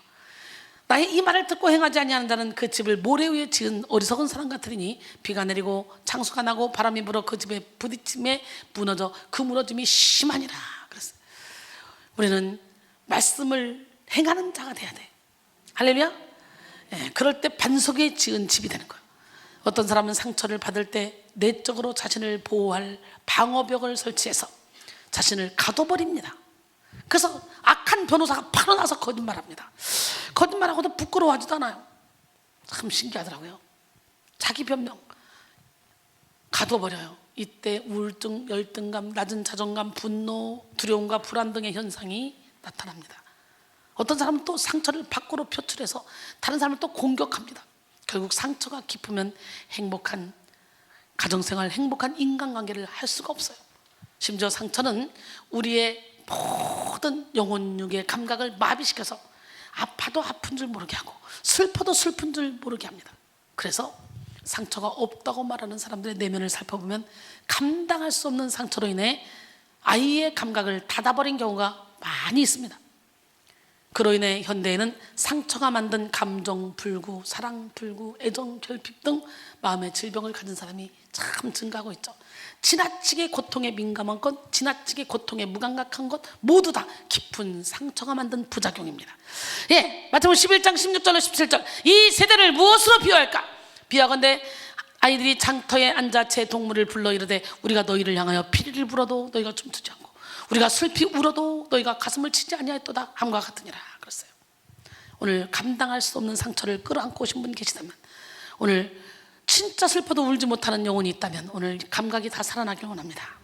나의 이 말을 듣고 행하지 아니하는 자는 그 집을 모래 위에 지은 어리석은 사람 같으니 비가 내리고 장수가 나고 바람이 불어 그 집에 부딪힘에 무너져 그 무너짐이 심하니라 그랬어요. 우리는 말씀을 행하는 자가 돼야 돼. 할렐루야. 그럴 때 반석 위에 지은 집이 되는 거예요. 어떤 사람은 상처를 받을 때 내적으로 자신을 보호할 방어벽을 설치해서 자신을 가둬버립니다. 그래서 악한 변호사가 바로 나서 거짓말합니다. 거짓말하고도 부끄러워하지도 않아요. 참 신기하더라고요. 자기 변명 가둬버려요. 이때 우울증, 열등감, 낮은 자존감, 분노, 두려움과 불안 등의 현상이 나타납니다. 어떤 사람은 또 상처를 밖으로 표출해서 다른 사람을 또 공격합니다. 결국 상처가 깊으면 행복한 가정생활, 행복한 인간관계를 할 수가 없어요. 심지어 상처는 우리의 모든 영혼육의 감각을 마비시켜서 아파도 아픈 줄 모르게 하고 슬퍼도 슬픈 줄 모르게 합니다. 그래서 상처가 없다고 말하는 사람들의 내면을 살펴보면 감당할 수 없는 상처로 인해 아이의 감각을 닫아버린 경우가 많이 있습니다. 그로 인해 현대에는 상처가 만든 감정 불구, 사랑 불구, 애정 결핍 등 마음의 질병을 가진 사람이 참 증가하고 있죠. 지나치게 고통에 민감한 것, 지나치게 고통에 무감각한 것 모두 다 깊은 상처가 만든 부작용입니다. 마태복음 11장 16절로 17절 이 세대를 무엇으로 비유할까? 비유하건대 아이들이 장터에 앉아 제 동물을 불러 이르되 우리가 너희를 향하여 피리를 불어도 너희가 춤추지 않고 우리가 슬피 울어도 너희가 가슴을 치지 아니하였도다 함과 같으니라 그랬어요. 오늘 감당할 수 없는 상처를 끌어안고 오신 분 계시다면, 오늘 진짜 슬퍼도 울지 못하는 영혼이 있다면 오늘 감각이 다 살아나길 원합니다.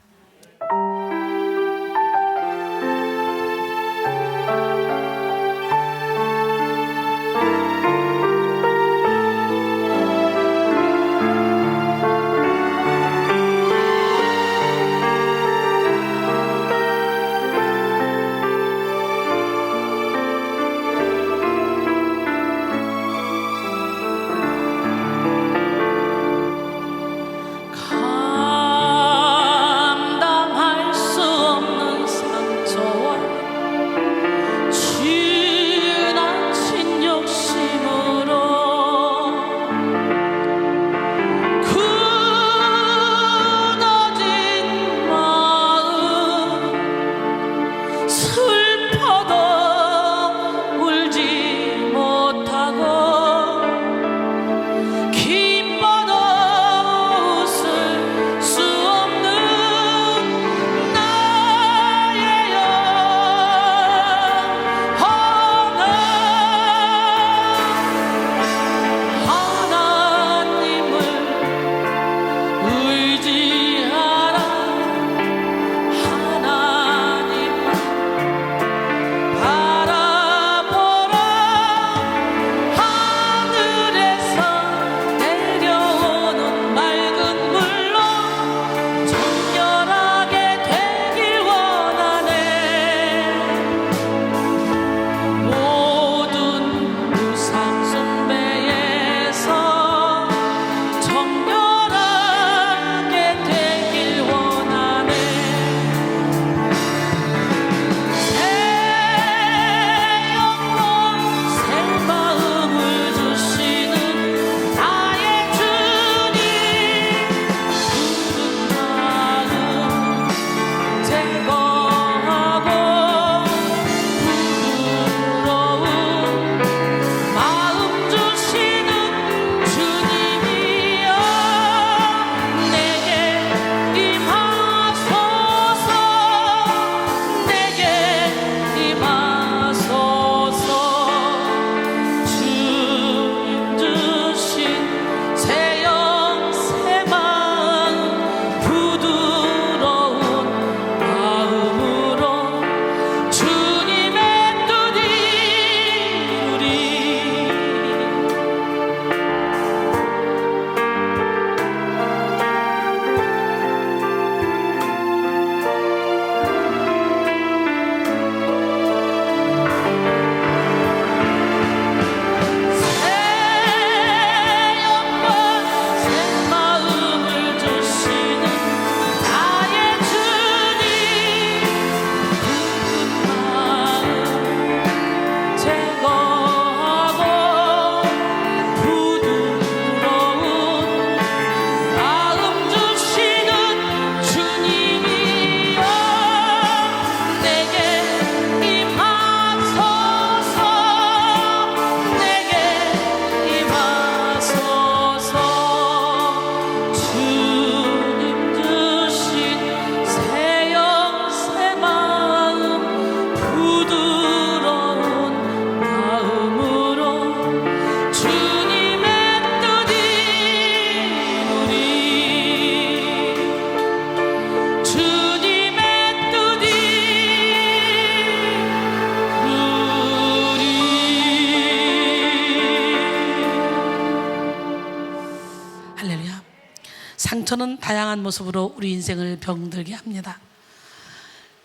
상처는 다양한 모습으로 우리 인생을 병들게 합니다.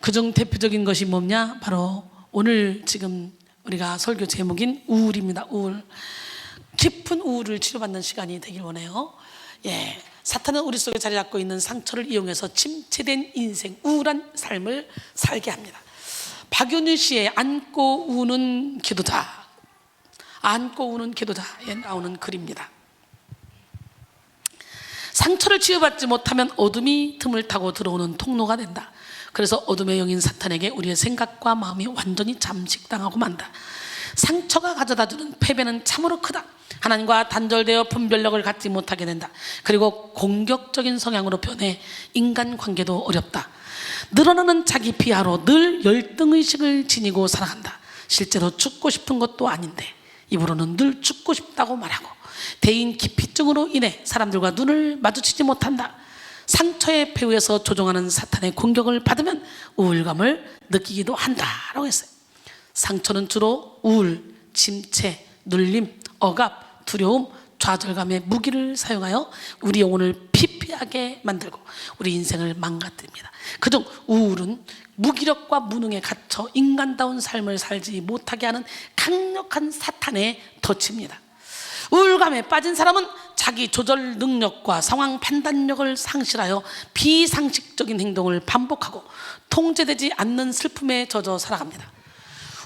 그중 대표적인 것이 뭐냐? 바로 오늘 지금 우리가 설교 제목인 우울입니다. 우울. 깊은 우울을 치료받는 시간이 되길 원해요. 사탄은 우리 속에 자리 잡고 있는 상처를 이용해서 침체된 인생, 우울한 삶을 살게 합니다. 박윤희 씨의 안고 우는 기도자, 안고 우는 기도자에 나오는 글입니다. 상처를 치유받지 못하면 어둠이 틈을 타고 들어오는 통로가 된다. 그래서 어둠의 영인 사탄에게 우리의 생각과 마음이 완전히 잠식당하고 만다. 상처가 가져다주는 패배는 참으로 크다. 하나님과 단절되어 분별력을 갖지 못하게 된다. 그리고 공격적인 성향으로 변해 인간관계도 어렵다. 늘어나는 자기 비하로 늘 열등의식을 지니고 살아간다. 실제로 죽고 싶은 것도 아닌데 입으로는 늘 죽고 싶다고 말하고 대인 기피증으로 인해 사람들과 눈을 마주치지 못한다. 상처의 배후에서 조종하는 사탄의 공격을 받으면 우울감을 느끼기도 한다라고 했어요. 상처는 주로 우울, 침체, 눌림, 억압, 두려움, 좌절감의 무기를 사용하여 우리 영혼을 피폐하게 만들고 우리 인생을 망가뜨립니다. 그중 우울은 무기력과 무능에 갇혀 인간다운 삶을 살지 못하게 하는 강력한 사탄의 덫입니다. 우울감에 빠진 사람은 자기 조절 능력과 상황 판단력을 상실하여 비상식적인 행동을 반복하고 통제되지 않는 슬픔에 젖어 살아갑니다.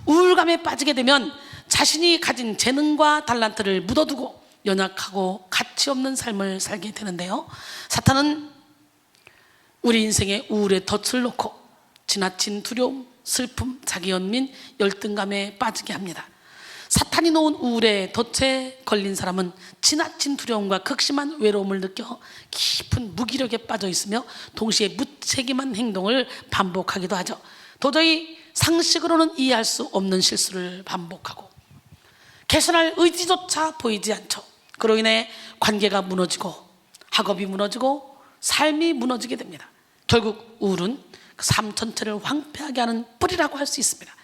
우울감에 빠지게 되면 자신이 가진 재능과 달란트를 묻어두고 연약하고 가치 없는 삶을 살게 되는데요, 사탄은 우리 인생에 우울의 덫을 놓고 지나친 두려움, 슬픔, 자기 연민, 열등감에 빠지게 합니다. 사탄이 놓은 우울의 덫에 걸린 사람은 지나친 두려움과 극심한 외로움을 느껴 깊은 무기력에 빠져 있으며 동시에 무책임한 행동을 반복하기도 하죠. 도저히 상식으로는 이해할 수 없는 실수를 반복하고 개선할 의지조차 보이지 않죠. 그로 인해 관계가 무너지고 학업이 무너지고 삶이 무너지게 됩니다. 결국 우울은 그 삶 전체를 황폐하게 하는 뿌리라고 할 수 있습니다.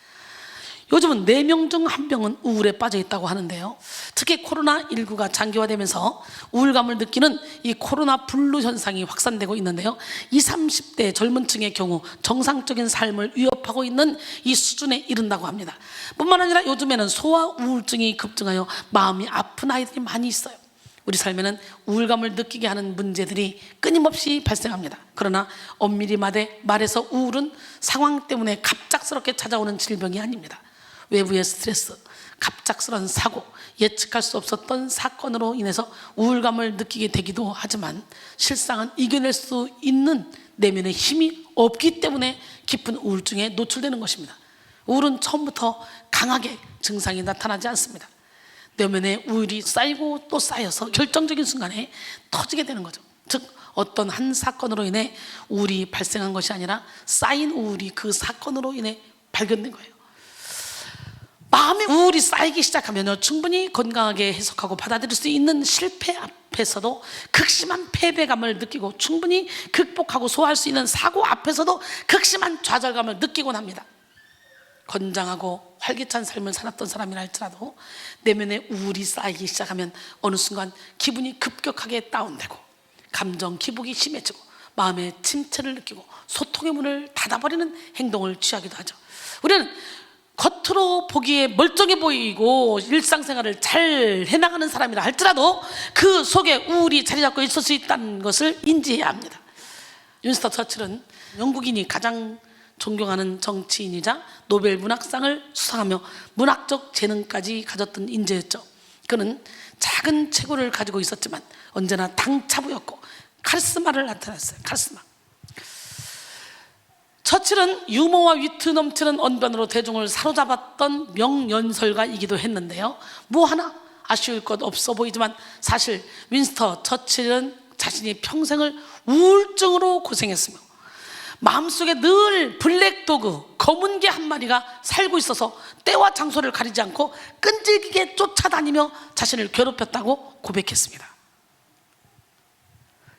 요즘은 4명 중 1명은 우울에 빠져 있다고 하는데요, 특히 코로나19가 장기화되면서 우울감을 느끼는 이 코로나 블루 현상이 확산되고 있는데요, 20, 30대 젊은 층의 경우 정상적인 삶을 위협하고 있는 이 수준에 이른다고 합니다. 뿐만 아니라 요즘에는 소아 우울증이 급증하여 마음이 아픈 아이들이 많이 있어요. 우리 삶에는 우울감을 느끼게 하는 문제들이 끊임없이 발생합니다. 그러나 엄밀히 말해서 우울은 상황 때문에 갑작스럽게 찾아오는 질병이 아닙니다. 외부의 스트레스, 갑작스러운 사고, 예측할 수 없었던 사건으로 인해서 우울감을 느끼게 되기도 하지만 실상은 이겨낼 수 있는 내면의 힘이 없기 때문에 깊은 우울증에 노출되는 것입니다. 우울은 처음부터 강하게 증상이 나타나지 않습니다. 내면에 우울이 쌓이고 또 쌓여서 결정적인 순간에 터지게 되는 거죠. 즉 어떤 한 사건으로 인해 우울이 발생한 것이 아니라 쌓인 우울이 그 사건으로 인해 발견된 거예요. 마음의 우울이 쌓이기 시작하면 충분히 건강하게 해석하고 받아들일 수 있는 실패 앞에서도 극심한 패배감을 느끼고 충분히 극복하고 소화할 수 있는 사고 앞에서도 극심한 좌절감을 느끼곤 합니다. 건장하고 활기찬 삶을 살았던 사람이라 할지라도 내면에 우울이 쌓이기 시작하면 어느 순간 기분이 급격하게 다운되고 감정 기복이 심해지고 마음의 침체를 느끼고 소통의 문을 닫아버리는 행동을 취하기도 하죠. 우리는 겉으로 보기에 멀쩡해 보이고 일상생활을 잘 해나가는 사람이라 할지라도 그 속에 우울이 자리 잡고 있을 수 있다는 것을 인지해야 합니다. 윈스턴 처칠은 영국인이 가장 존경하는 정치인이자 노벨 문학상을 수상하며 문학적 재능까지 가졌던 인재였죠. 그는 작은 체구를 가지고 있었지만 언제나 당차부였고 카리스마를 나타냈어요. 카리스마. 처칠은 유머와 위트 넘치는 언변으로 대중을 사로잡았던 명연설가이기도 했는데요, 뭐 하나 아쉬울 것 없어 보이지만 사실 윈스턴 처칠은 자신이 평생을 우울증으로 고생했으며 마음속에 늘 블랙도그, 검은 개 한 마리가 살고 있어서 때와 장소를 가리지 않고 끈질기게 쫓아다니며 자신을 괴롭혔다고 고백했습니다.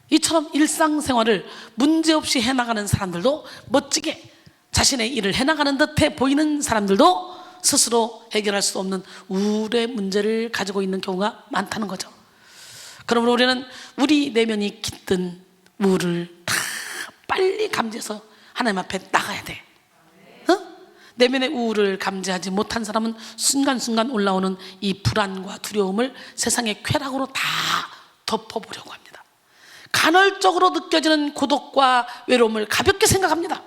이처럼 일상생활을 문제없이 해나가는 사람들도, 멋지게 자신의 일을 해나가는 듯해 보이는 사람들도 스스로 해결할 수 없는 우울의 문제를 가지고 있는 경우가 많다는 거죠. 그러므로 우리는 우리 내면이 깃든 우울을 다 빨리 감지해서 하나님 앞에 나가야 돼. 내면의 우울을 감지하지 못한 사람은 순간순간 올라오는 이 불안과 두려움을 세상의 쾌락으로 다 덮어보려고 합니다. 간헐적으로 느껴지는 고독과 외로움을 가볍게 생각합니다.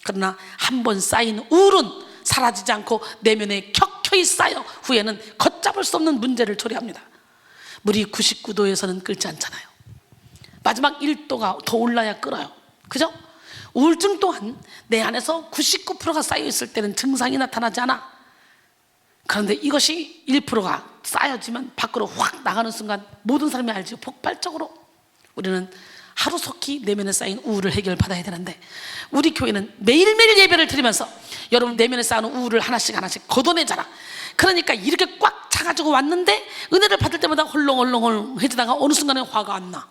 그러나 한번 쌓인 우울은 사라지지 않고 내면에 켜켜이 쌓여 후에는 걷잡을 수 없는 문제를 초래합니다. 물이 99도에서는 끓지 않잖아요. 마지막 1도가 더 올라야 끓어요. 그죠? 우울증 또한 내 안에서 99%가 쌓여 있을 때는 증상이 나타나지 않아. 그런데 이것이 1%가 쌓여지면 밖으로 확 나가는 순간 모든 사람이 알죠. 폭발적으로. 우리는 하루속히 내면에 쌓인 우울을 해결받아야 되는데, 우리 교회는 매일매일 예배를 드리면서 여러분 내면에 쌓인 우울을 하나씩 걷어내잖아. 그러니까 이렇게 꽉 차가지고 왔는데 은혜를 받을 때마다 헐렁헐렁해지다가 어느 순간에 화가 안 나.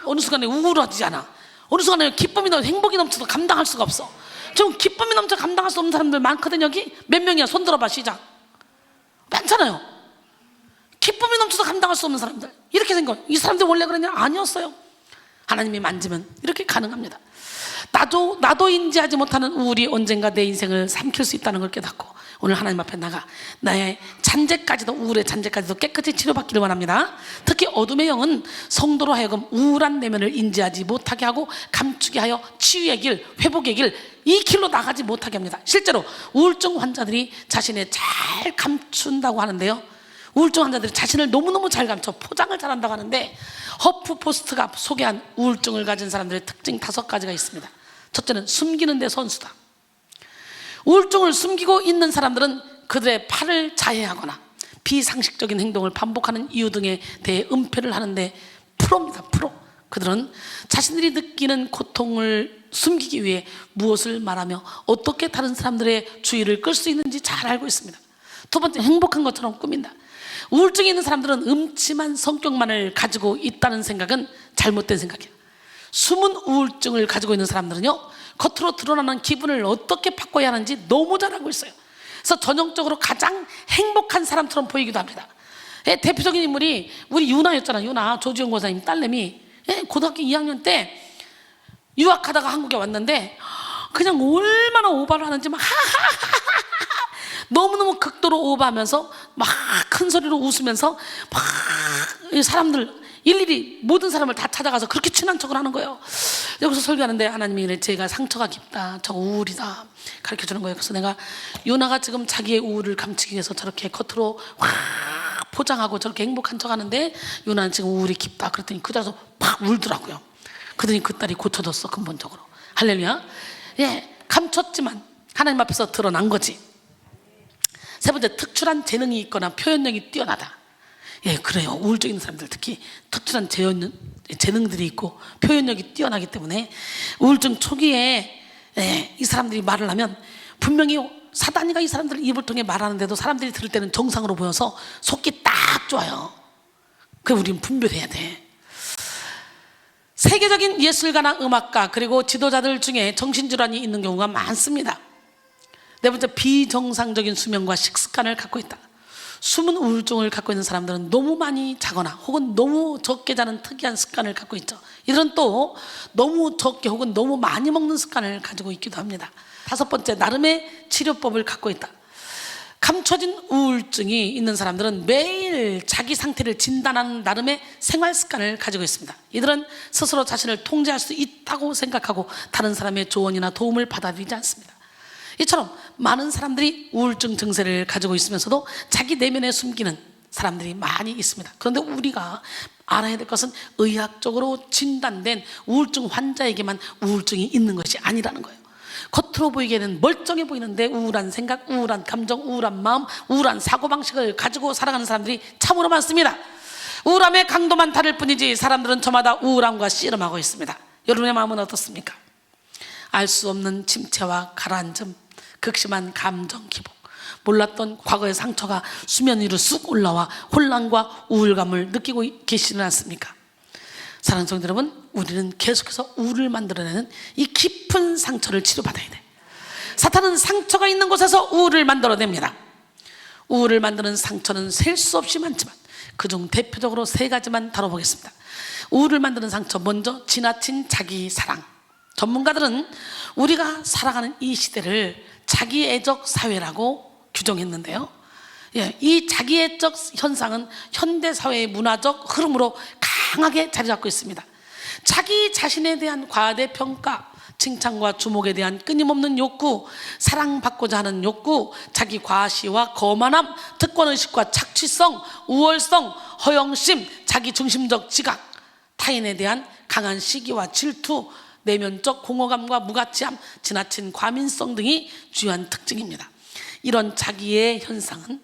어느 순간에 우울하지 않아. 어느 순간에 기쁨이 넘쳐 행복이 넘쳐서 감당할 수가 없어. 지금 기쁨이 넘쳐 감당할 수 없는 사람들 많거든. 여기 몇 명이야? 손 들어봐. 시작. 많잖아요. 기쁨이 넘쳐서 감당할 수 없는 사람들, 이렇게 생겨. 이 사람들 원래 그러냐? 아니었어요. 하나님이 만지면 이렇게 가능합니다. 나도 인지하지 못하는 우울이 언젠가 내 인생을 삼킬 수 있다는 걸 깨닫고 오늘 하나님 앞에 나가 나의 잔재까지도, 우울의 잔재까지도 깨끗이 치료받기를 원합니다. 특히 어둠의 영은 성도로 하여금 우울한 내면을 인지하지 못하게 하고 감추게 하여 치유의 길, 회복의 길, 이 길로 나가지 못하게 합니다. 실제로 우울증 환자들이 자신을 잘 감춘다고 하는데요, 우울증 환자들이 자신을 너무너무 잘 감춰 포장을 잘한다고 하는데, 허프포스트가 소개한 우울증을 가진 사람들의 특징 5가지가 있습니다. 첫째는 숨기는 데 선수다. 우울증을 숨기고 있는 사람들은 그들의 팔을 자해하거나 비상식적인 행동을 반복하는 이유 등에 대해 은폐를 하는데 프로입니다. 프로. 그들은 자신들이 느끼는 고통을 숨기기 위해 무엇을 말하며 어떻게 다른 사람들의 주의를 끌 수 있는지 잘 알고 있습니다. 두 번째, 행복한 것처럼 꾸민다. 우울증이 있는 사람들은 음침한 성격만을 가지고 있다는 생각은 잘못된 생각이에요. 숨은 우울증을 가지고 있는 사람들은요, 겉으로 드러나는 기분을 어떻게 바꿔야 하는지 너무 잘 알고 있어요. 그래서 전형적으로 가장 행복한 사람처럼 보이기도 합니다. 대표적인 인물이 우리 유나였잖아요. 유나, 조지영 권사님 딸내미. 고등학교 2학년 때 유학하다가 한국에 왔는데 그냥 얼마나 오바를 하는지 막 너무너무 극도로 오버하면서 막 큰 소리로 웃으면서 막 사람들 일일이 모든 사람을 다 찾아가서 그렇게 친한 척을 하는 거예요. 여기서 설교하는데 하나님이 제가 상처가 깊다, 저 우울이다 가르쳐주는 거예요. 그래서 내가 유나가 지금 자기의 우울을 감추기 위해서 저렇게 겉으로 확 포장하고 저렇게 행복한 척 하는데 유나는 지금 우울이 깊다 그랬더니 그 자리에서 팍 울더라고요. 그러더니 그 딸이 고쳐졌어, 근본적으로. 할렐루야. 감췄지만 하나님 앞에서 드러난 거지. 세 번째, 특출한 재능이 있거나 표현력이 뛰어나다. 그래요. 우울증 있는 사람들 특히 특출한 재능들이 있고 표현력이 뛰어나기 때문에 우울증 초기에 이 사람들이 말을 하면 분명히 사단이가 이 사람들 입을 통해 말하는데도 사람들이 들을 때는 정상으로 보여서 속기 딱 좋아요. 그래서 우리는 분별해야 돼. 세계적인 예술가나 음악가 그리고 지도자들 중에 정신질환이 있는 경우가 많습니다. 네 번째, 비정상적인 수면과 식습관을 갖고 있다. 숨은 우울증을 갖고 있는 사람들은 너무 많이 자거나 혹은 너무 적게 자는 특이한 습관을 갖고 있죠. 이들은 또 너무 적게 혹은 너무 많이 먹는 습관을 가지고 있기도 합니다. 다섯 번째, 나름의 치료법을 갖고 있다. 감춰진 우울증이 있는 사람들은 매일 자기 상태를 진단하는 나름의 생활 습관을 가지고 있습니다. 이들은 스스로 자신을 통제할 수 있다고 생각하고 다른 사람의 조언이나 도움을 받아들이지 않습니다. 이처럼 많은 사람들이 우울증 증세를 가지고 있으면서도 자기 내면에 숨기는 사람들이 많이 있습니다. 그런데 우리가 알아야 될 것은 의학적으로 진단된 우울증 환자에게만 우울증이 있는 것이 아니라는 거예요. 겉으로 보이기에는 멀쩡해 보이는데 우울한 생각, 우울한 감정, 우울한 마음, 우울한 사고방식을 가지고 살아가는 사람들이 참으로 많습니다. 우울함의 강도만 다를 뿐이지 사람들은 저마다 우울함과 씨름하고 있습니다. 여러분의 마음은 어떻습니까? 알 수 없는 침체와 가라앉음, 극심한 감정 기복, 몰랐던 과거의 상처가 수면 위로 쑥 올라와 혼란과 우울감을 느끼고 계시는 않습니까? 사랑하는 성도 여러분, 우리는 계속해서 우울을 만들어내는 이 깊은 상처를 치료받아야 돼. 사탄은 상처가 있는 곳에서 우울을 만들어냅니다. 우울을 만드는 상처는 셀 수 없이 많지만 그중 대표적으로 세 가지만 다뤄보겠습니다. 우울을 만드는 상처, 먼저 지나친 자기 사랑. 전문가들은 우리가 살아가는 이 시대를 자기애적 사회라고 규정했는데요, 이 자기애적 현상은 현대사회의 문화적 흐름으로 강하게 자리 잡고 있습니다. 자기 자신에 대한 과대평가, 칭찬과 주목에 대한 끊임없는 욕구, 사랑받고자 하는 욕구, 자기 과시와 거만함, 특권의식과 착취성, 우월성, 허영심, 자기중심적 지각, 타인에 대한 강한 시기와 질투, 내면적 공허감과 무가치함, 지나친 과민성 등이 주요한 특징입니다. 이런 자기의 현상은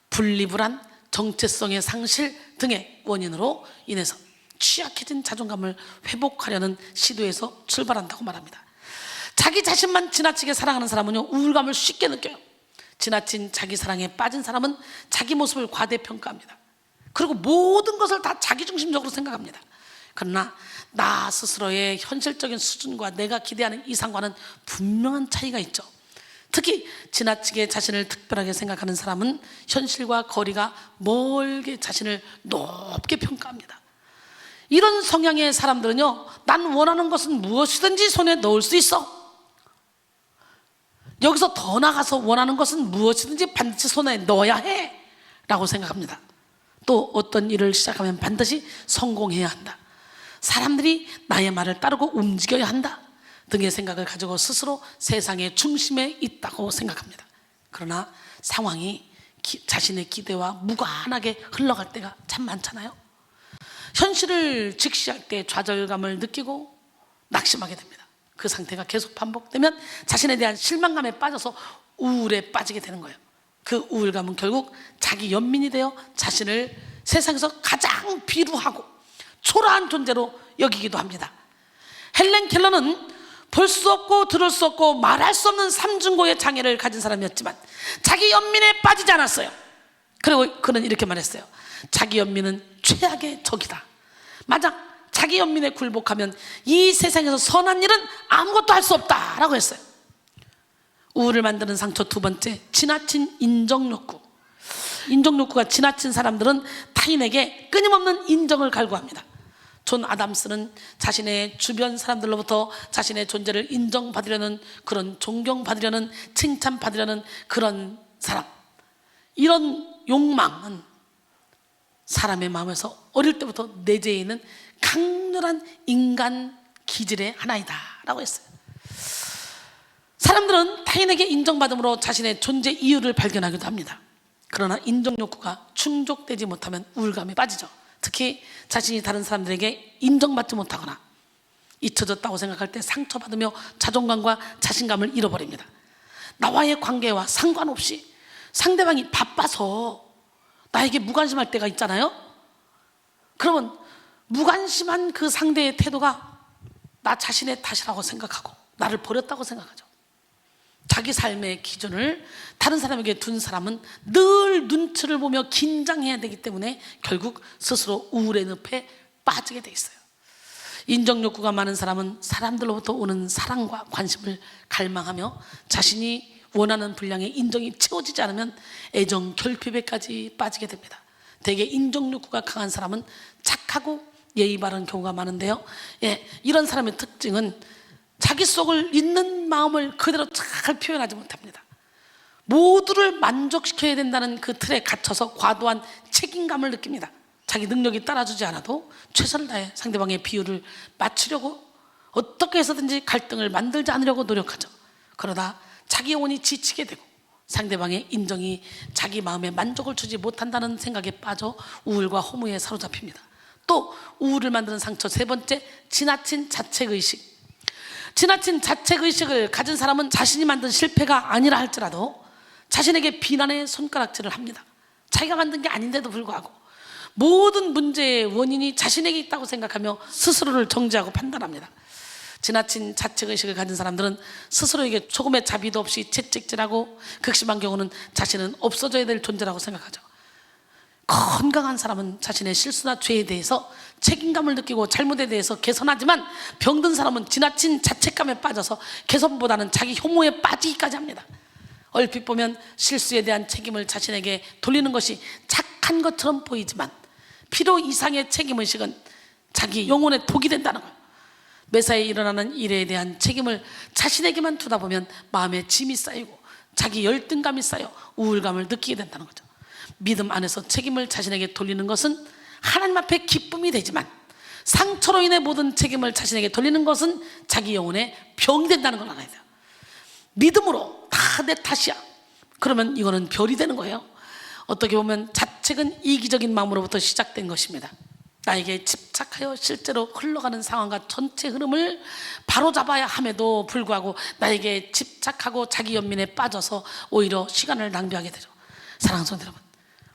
분리불안, 정체성의 상실 등의 원인으로 인해서 취약해진 자존감을 회복하려는 시도에서 출발한다고 말합니다. 자기 자신만 지나치게 사랑하는 사람은요, 우울감을 쉽게 느껴요. 지나친 자기 사랑에 빠진 사람은 자기 모습을 과대평가합니다. 그리고 모든 것을 다 자기중심적으로 생각합니다. 그러나 나 스스로의 현실적인 수준과 내가 기대하는 이상과는 분명한 차이가 있죠. 특히 지나치게 자신을 특별하게 생각하는 사람은 현실과 거리가 멀게 자신을 높게 평가합니다. 이런 성향의 사람들은요, 난 원하는 것은 무엇이든지 손에 넣을 수 있어, 여기서 더 나가서 원하는 것은 무엇이든지 반드시 손에 넣어야 해 라고 생각합니다. 또 어떤 일을 시작하면 반드시 성공해야 한다, 사람들이 나의 말을 따르고 움직여야 한다 등의 생각을 가지고 스스로 세상의 중심에 있다고 생각합니다. 그러나 상황이 자신의 기대와 무관하게 흘러갈 때가 참 많잖아요. 현실을 직시할 때 좌절감을 느끼고 낙심하게 됩니다. 그 상태가 계속 반복되면 자신에 대한 실망감에 빠져서 우울에 빠지게 되는 거예요. 그 우울감은 결국 자기 연민이 되어 자신을 세상에서 가장 비루하고 초라한 존재로 여기기도 합니다. 헬렌 켈러는 볼 수 없고 들을 수 없고 말할 수 없는 삼중고의 장애를 가진 사람이었지만 자기 연민에 빠지지 않았어요. 그리고 그는 이렇게 말했어요. 자기 연민은 최악의 적이다. 만약 자기 연민에 굴복하면 이 세상에서 선한 일은 아무것도 할 수 없다라고 했어요. 우울을 만드는 상처 두 번째, 지나친 인정욕구. 인정욕구가 지나친 사람들은 타인에게 끊임없는 인정을 갈구합니다. 존 아담스는 자신의 주변 사람들로부터 자신의 존재를 인정받으려는, 그런 존경받으려는, 칭찬받으려는 그런 사람, 이런 욕망은 사람의 마음에서 어릴 때부터 내재해 있는 강렬한 인간 기질의 하나이다 라고 했어요. 사람들은 타인에게 인정받음으로 자신의 존재 이유를 발견하기도 합니다. 그러나 인정욕구가 충족되지 못하면 우울감에 빠지죠. 특히 자신이 다른 사람들에게 인정받지 못하거나 잊혀졌다고 생각할 때 상처받으며 자존감과 자신감을 잃어버립니다. 나와의 관계와 상관없이 상대방이 바빠서 나에게 무관심할 때가 있잖아요. 그러면 무관심한 그 상대의 태도가 나 자신의 탓이라고 생각하고 나를 버렸다고 생각하죠. 자기 삶의 기준을 다른 사람에게 둔 사람은 늘 눈치를 보며 긴장해야 되기 때문에 결국 스스로 우울의 늪에 빠지게 돼 있어요. 인정욕구가 많은 사람은 사람들로부터 오는 사랑과 관심을 갈망하며 자신이 원하는 분량의 인정이 채워지지 않으면 애정 결핍에까지 빠지게 됩니다. 대개 인정욕구가 강한 사람은 착하고 예의 바른 경우가 많은데요, 이런 사람의 특징은 자기 속을 있는 마음을 그대로 잘 표현하지 못합니다. 모두를 만족시켜야 된다는 그 틀에 갇혀서 과도한 책임감을 느낍니다. 자기 능력이 따라주지 않아도 최선을 다해 상대방의 비율을 맞추려고 어떻게 해서든지 갈등을 만들지 않으려고 노력하죠. 그러다 자기 영혼이 지치게 되고 상대방의 인정이 자기 마음에 만족을 주지 못한다는 생각에 빠져 우울과 허무에 사로잡힙니다. 또 우울을 만드는 상처 세 번째, 지나친 자책의식. 지나친 자책의식을 가진 사람은 자신이 만든 실패가 아니라 할지라도 자신에게 비난의 손가락질을 합니다. 자기가 만든 게 아닌데도 불구하고 모든 문제의 원인이 자신에게 있다고 생각하며 스스로를 정죄하고 판단합니다. 지나친 자책의식을 가진 사람들은 스스로에게 조금의 자비도 없이 채찍질하고 극심한 경우는 자신은 없어져야 될 존재라고 생각하죠. 건강한 사람은 자신의 실수나 죄에 대해서 책임감을 느끼고 잘못에 대해서 개선하지만 병든 사람은 지나친 자책감에 빠져서 개선보다는 자기 혐오에 빠지기까지 합니다. 얼핏 보면 실수에 대한 책임을 자신에게 돌리는 것이 착한 것처럼 보이지만 필요 이상의 책임의식은 자기 영혼의 독이 된다는 거예요. 매사에 일어나는 일에 대한 책임을 자신에게만 두다 보면 마음에 짐이 쌓이고 자기 열등감이 쌓여 우울감을 느끼게 된다는 거죠. 믿음 안에서 책임을 자신에게 돌리는 것은 하나님 앞에 기쁨이 되지만 상처로 인해 모든 책임을 자신에게 돌리는 것은 자기 영혼의 병이 된다는 걸 알아야 돼요. 믿음으로 다 내 탓이야, 그러면 이거는 별이 되는 거예요. 어떻게 보면 자책은 이기적인 마음으로부터 시작된 것입니다. 나에게 집착하여 실제로 흘러가는 상황과 전체 흐름을 바로잡아야 함에도 불구하고 나에게 집착하고 자기 연민에 빠져서 오히려 시간을 낭비하게 되죠. 사랑하는 성도 여러분,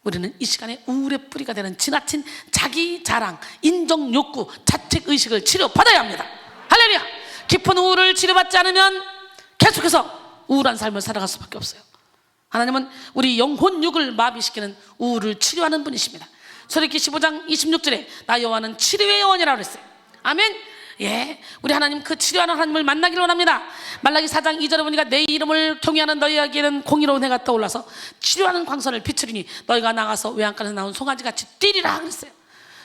우리는 이 시간에 우울의 뿌리가 되는 지나친 자기 자랑, 인정 욕구, 자책 의식을 치료받아야 합니다. 할렐루야! 깊은 우울을 치료받지 않으면 계속해서 우울한 삶을 살아갈 수밖에 없어요. 하나님은 우리 영혼육을 마비시키는 우울을 치료하는 분이십니다. 출애굽기 15장 26절에 나 여호와는 치료의 여호와니라고 그랬어요. 아멘. 예, 우리 하나님, 그 치료하는 하나님을 만나기를 원합니다. 말라기 4장 2절에 보니까 내 이름을 경외하는 너희에게는 공의로운 해가 떠올라서 치료하는 광선을 비추리니 너희가 나가서 외양간에서 나온 송아지같이 뛰리라 그랬어요.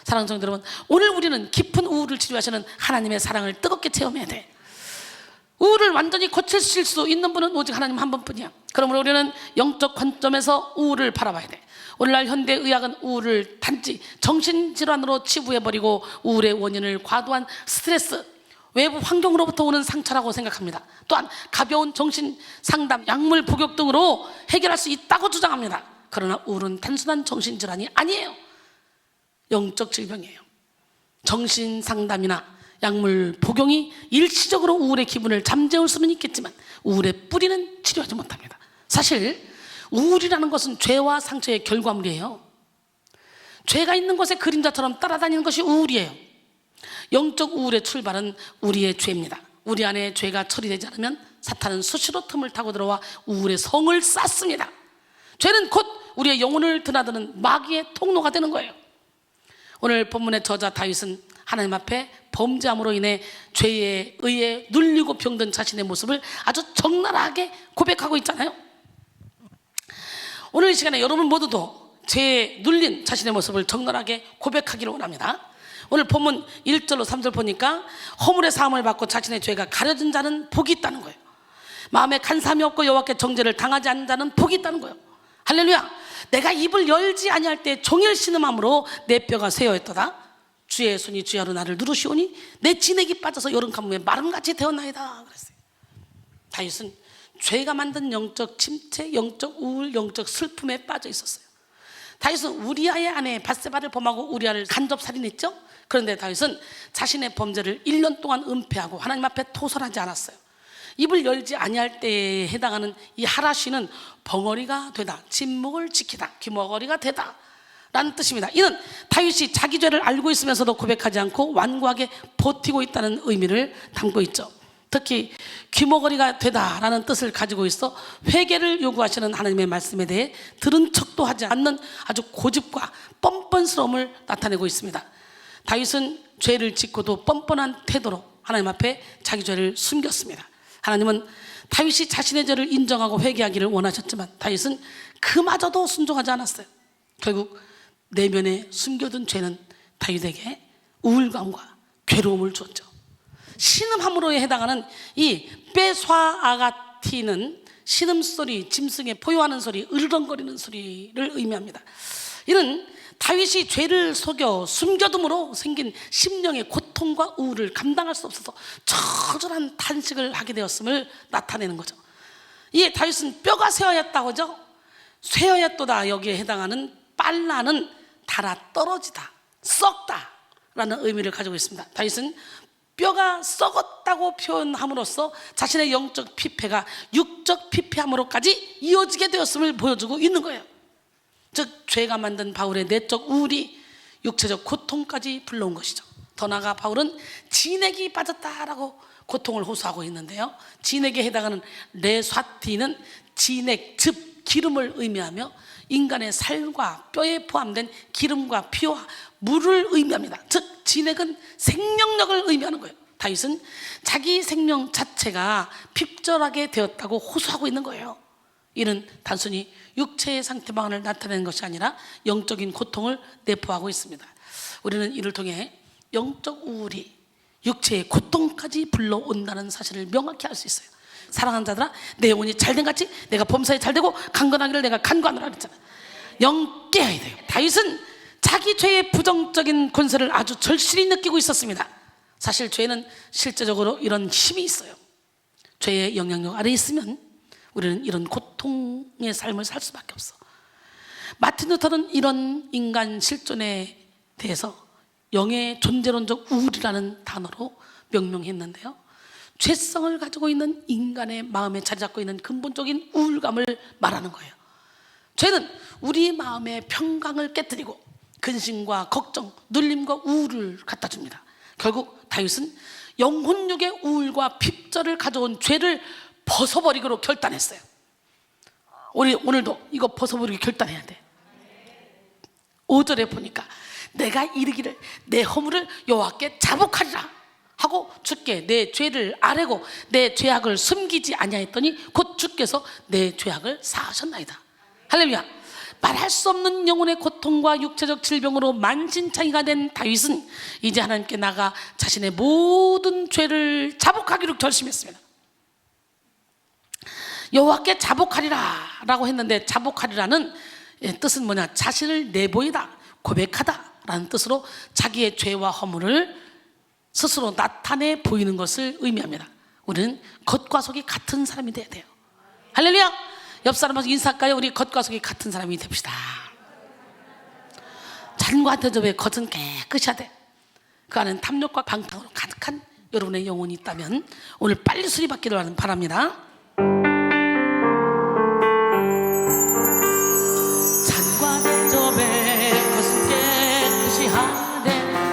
사랑하는 성도 여러분, 오늘 우리는 깊은 우울을 치료하시는 하나님의 사랑을 뜨겁게 체험해야 돼. 우울을 완전히 고칠 수 있는 분은 오직 하나님 한 분뿐이야. 그러므로 우리는 영적 관점에서 우울을 바라봐야 돼. 오늘날 현대의학은 우울을 단지 정신질환으로 치부해버리고 우울의 원인을 과도한 스트레스, 외부 환경으로부터 오는 상처라고 생각합니다. 또한 가벼운 정신상담, 약물 복용 등으로 해결할 수 있다고 주장합니다. 그러나 우울은 단순한 정신질환이 아니에요. 영적 질병이에요. 정신상담이나 약물 복용이 일시적으로 우울의 기분을 잠재울 수는 있겠지만 우울의 뿌리는 치료하지 못합니다. 사실 우울이라는 것은 죄와 상처의 결과물이에요. 죄가 있는 곳에 그림자처럼 따라다니는 것이 우울이에요. 영적 우울의 출발은 우리의 죄입니다. 우리 안에 죄가 처리되지 않으면 사탄은 수시로 틈을 타고 들어와 우울의 성을 쌓습니다. 죄는 곧 우리의 영혼을 드나드는 마귀의 통로가 되는 거예요. 오늘 본문의 저자 다윗은 하나님 앞에 범죄함으로 인해 죄에 의해 눌리고 병든 자신의 모습을 아주 적나라하게 고백하고 있잖아요. 오늘 이 시간에 여러분 모두도 죄에 눌린 자신의 모습을 적나라하게 고백하기를 원합니다. 오늘 본문 1절로 3절 보니까 허물의 사함을 받고 자신의 죄가 가려진 자는 복이 있다는 거예요. 마음에 간사함이 없고 여호와께 정죄를 당하지 않는 자는 복이 있다는 거예요. 할렐루야! 내가 입을 열지 아니할 때 종일 신음함으로 내 뼈가 쇠어있도다. 주의 손이 주야로 나를 누르시오니 내 진액이 빠져서 여름 가뭄에 마름같이 되었나이다 그랬어요. 다윗은 죄가 만든 영적 침체, 영적 우울, 영적 슬픔에 빠져 있었어요. 다윗은 우리아의 아내 밧세바를 범하고 우리아를 간접살인했죠. 그런데 다윗은 자신의 범죄를 1년 동안 은폐하고 하나님 앞에 토설하지 않았어요. 입을 열지 아니할 때에 해당하는 이 하라시는 벙어리가 되다, 침묵을 지키다, 귀머거리가 되다 라는 뜻입니다. 이는 다윗이 자기 죄를 알고 있으면서도 고백하지 않고 완고하게 버티고 있다는 의미를 담고 있죠. 특히 귀머거리가 되다라는 뜻을 가지고 있어 회개를 요구하시는 하나님의 말씀에 대해 들은 척도 하지 않는 아주 고집과 뻔뻔스러움을 나타내고 있습니다. 다윗은 죄를 짓고도 뻔뻔한 태도로 하나님 앞에 자기 죄를 숨겼습니다. 하나님은 다윗이 자신의 죄를 인정하고 회개하기를 원하셨지만 다윗은 그마저도 순종하지 않았어요. 결국 내면에 숨겨둔 죄는 다윗에게 우울감과 괴로움을 줬죠. 신음함으로 해당하는 이 베쏴아가티는 신음소리, 짐승의 포효하는 소리, 으르렁거리는 소리를 의미합니다. 이는 다윗이 죄를 속여 숨겨둠으로 생긴 심령의 고통과 우울을 감당할 수 없어서 처절한 탄식을 하게 되었음을 나타내는 거죠. 이에 다윗은 뼈가 쇠하였다고 하죠. 쇠하였도다 여기에 해당하는 빨라는 달아 떨어지다, 썩다 라는 의미를 가지고 있습니다. 다윗은 뼈가 썩었다고 표현함으로써 자신의 영적 피폐가 육적 피폐함으로까지 이어지게 되었음을 보여주고 있는 거예요. 즉 죄가 만든 바울의 내적 우울이 육체적 고통까지 불러온 것이죠. 더 나아가 바울은 진액이 빠졌다라고 고통을 호소하고 있는데요, 진액에 해당하는 레사티는 진액, 즙, 기름을 의미하며 인간의 살과 뼈에 포함된 기름과 피와 물을 의미합니다. 즉 진액은 생명력을 의미하는 거예요. 다윗은 자기 생명 자체가 핍절하게 되었다고 호소하고 있는 거예요. 이는 단순히 육체의 상태만을 나타내는 것이 아니라 영적인 고통을 내포하고 있습니다. 우리는 이를 통해 영적 우울이 육체의 고통까지 불러온다는 사실을 명확히 알 수 있어요. 사랑하는 자들아, 내 영혼이 잘된 같이 내가 범사에 잘되고 강건하기를 내가 간구하노라 그랬잖아. 영 깨어야 돼요. 다윗은 자기 죄의 부정적인 권세를 아주 절실히 느끼고 있었습니다. 사실 죄는 실제적으로 이런 힘이 있어요. 죄의 영향력 아래 있으면 우리는 이런 고통의 삶을 살 수밖에 없어. 마틴 루터는 이런 인간 실존에 대해서 영의 존재론적 우울이라는 단어로 명명했는데요, 죄성을 가지고 있는 인간의 마음에 자리 잡고 있는 근본적인 우울감을 말하는 거예요. 죄는 우리 마음의 평강을 깨뜨리고 근심과 걱정, 눌림과 우울을 갖다 줍니다. 결국 다윗은 영혼육의 우울과 핍절을 가져온 죄를 벗어버리기로 결단했어요. 오늘도 이거 벗어버리기 결단해야 돼. 5절에 보니까 내가 이르기를 내 허물을 여호와께 자복하리라 하고 주께 내 죄를 아뢰고 내 죄악을 숨기지 아니하였더니 곧 주께서 내 죄악을 사하셨나이다. 할렐루야. 말할 수 없는 영혼의 고통과 육체적 질병으로 만신창이가 된 다윗은 이제 하나님께 나가 자신의 모든 죄를 자복하기로 결심했습니다. 여호와께 자복하리라 라고 했는데, 자복하리라는 뜻은 뭐냐? 자신을 내보이다, 고백하다 라는 뜻으로 자기의 죄와 허물을 스스로 나타내 보이는 것을 의미합니다. 우리는 겉과 속이 같은 사람이 돼야 돼요. 할렐루야. 옆 사람하고 인사할까요? 우리 겉과 속이 같은 사람이 됩시다. 잔과 대접의 겉은 깨끗해야 돼. 그 안에는 탐욕과 방탕으로 가득한 여러분의 영혼이 있다면 오늘 빨리 수리받기를 바랍니다. 잔과 대접의 겉은 깨끗이 하되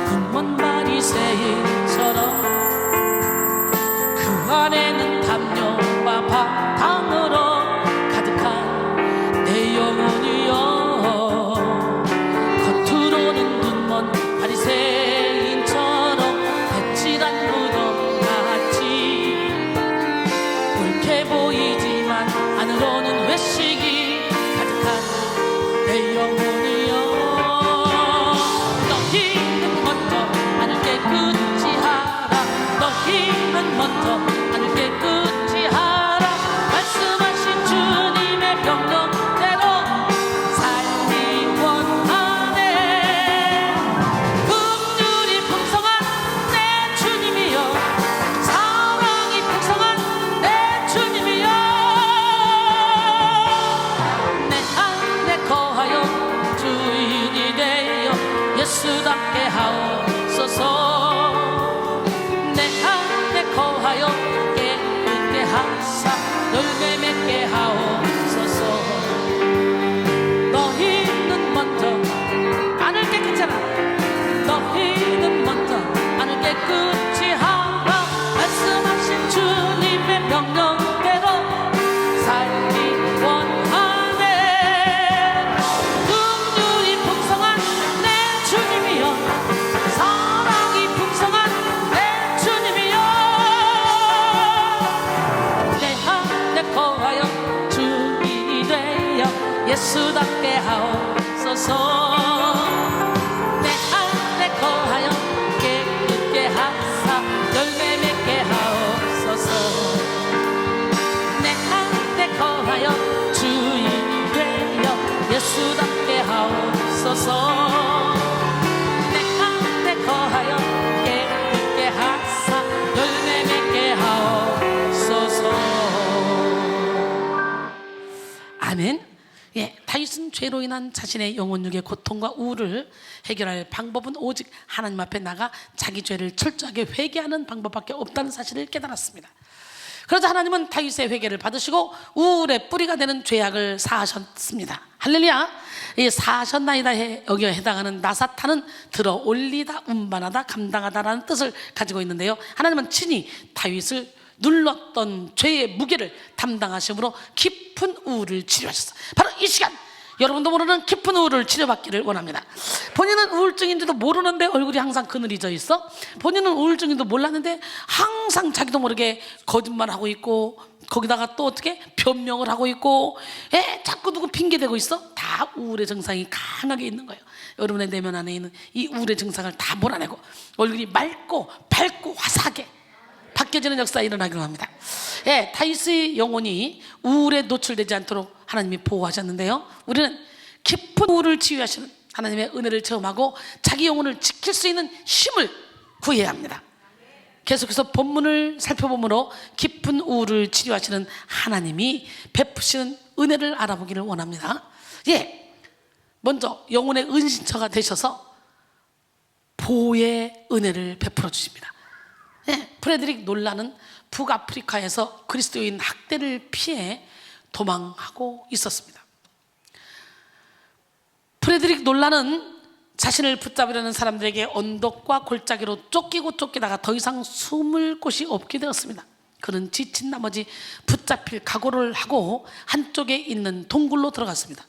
분먼 바리새인처럼 그 안에는 탐욕과 바탕으로 가득한 내 영혼이여, 겉으로는 눈먼 바리새인처럼 배칠한 무덤같이 옳게 보이지만 안으로는 외식이 가득한 내 영혼이여, 너희는 먼저 안을 깨끗이 하라. 너희는 먼저 안을 깨끗이 하라. 말씀하신 주님의 명령대로 살기 원하네. 긍휼이 풍성한 내 주님이여, 사랑이 풍성한 내 주님이여, 내 안에 거하여 주인이 되어 예수답게 하옵소서. 내 안에 거하여 깨끗게 하사 열매 맺게 하옵소서. 너희는 먼저 안을 깨끗이 하라. 너희는 먼저 안을 깨끗이 하라. 말씀하신 주님의 명령대로 살기 원하네. 긍휼이 풍성한 내 주님이여, 사랑이 풍성한 내 주님이여, 내 안에 거하여 주인이 되어 예수답게 하옵소서. 내 안에 거하여 깨끗게 하사 열매 맺게 하옵소서. 내 안에 거하여 주인이 되어 예수답게 하옵소서. 내 안에 거하여 깨끗게 하사 열매 맺게 하옵소서. 아멘. 예, 다윗은 죄로 인한 자신의 영혼육의 고통과 우울을 해결할 방법은 오직 하나님 앞에 나가 자기 죄를 철저하게 회개하는 방법밖에 없다는 사실을 깨달았습니다. 그러자 하나님은 다윗의 회개를 받으시고 우울의 뿌리가 되는 죄악을 사하셨습니다. 할렐루야. 이 사하셨나이다 여기에 해당하는 나사타는 들어 올리다, 운반하다, 감당하다라는 뜻을 가지고 있는데요, 하나님은 친히 다윗을 눌렀던 죄의 무게를 담당하심으로 깊은 우울을 치료하셨어요. 바로 이 시간 여러분도 모르는 깊은 우울을 치료받기를 원합니다. 본인은 우울증인지도 모르는데 얼굴이 항상 그늘이 져 있어. 본인은 우울증인지도 몰랐는데 항상 자기도 모르게 거짓말하고 있고, 거기다가 또 어떻게 변명을 하고 있고, 자꾸 누구 핑계대고 있어. 다 우울의 증상이 강하게 있는 거예요. 여러분의 내면 안에 있는 이 우울의 증상을 다 몰아내고 얼굴이 맑고 밝고 화사하게 바뀌어지는 역사가 일어나기로 합니다. 다윗의 영혼이 우울에 노출되지 않도록 하나님이 보호하셨는데요, 우리는 깊은 우울을 치유하시는 하나님의 은혜를 체험하고 자기 영혼을 지킬 수 있는 힘을 구해야 합니다. 계속해서 본문을 살펴보므로 깊은 우울을 치료하시는 하나님이 베푸시는 은혜를 알아보기를 원합니다. 먼저 영혼의 은신처가 되셔서 보호의 은혜를 베풀어 주십니다. 프레드릭 놀란은 북아프리카에서 그리스도인 학대를 피해 도망하고 있었습니다. 프레드릭 놀란은 자신을 붙잡으려는 사람들에게 언덕과 골짜기로 쫓기다가 더 이상 숨을 곳이 없게 되었습니다. 그는 지친 나머지 붙잡힐 각오를 하고 한쪽에 있는 동굴로 들어갔습니다.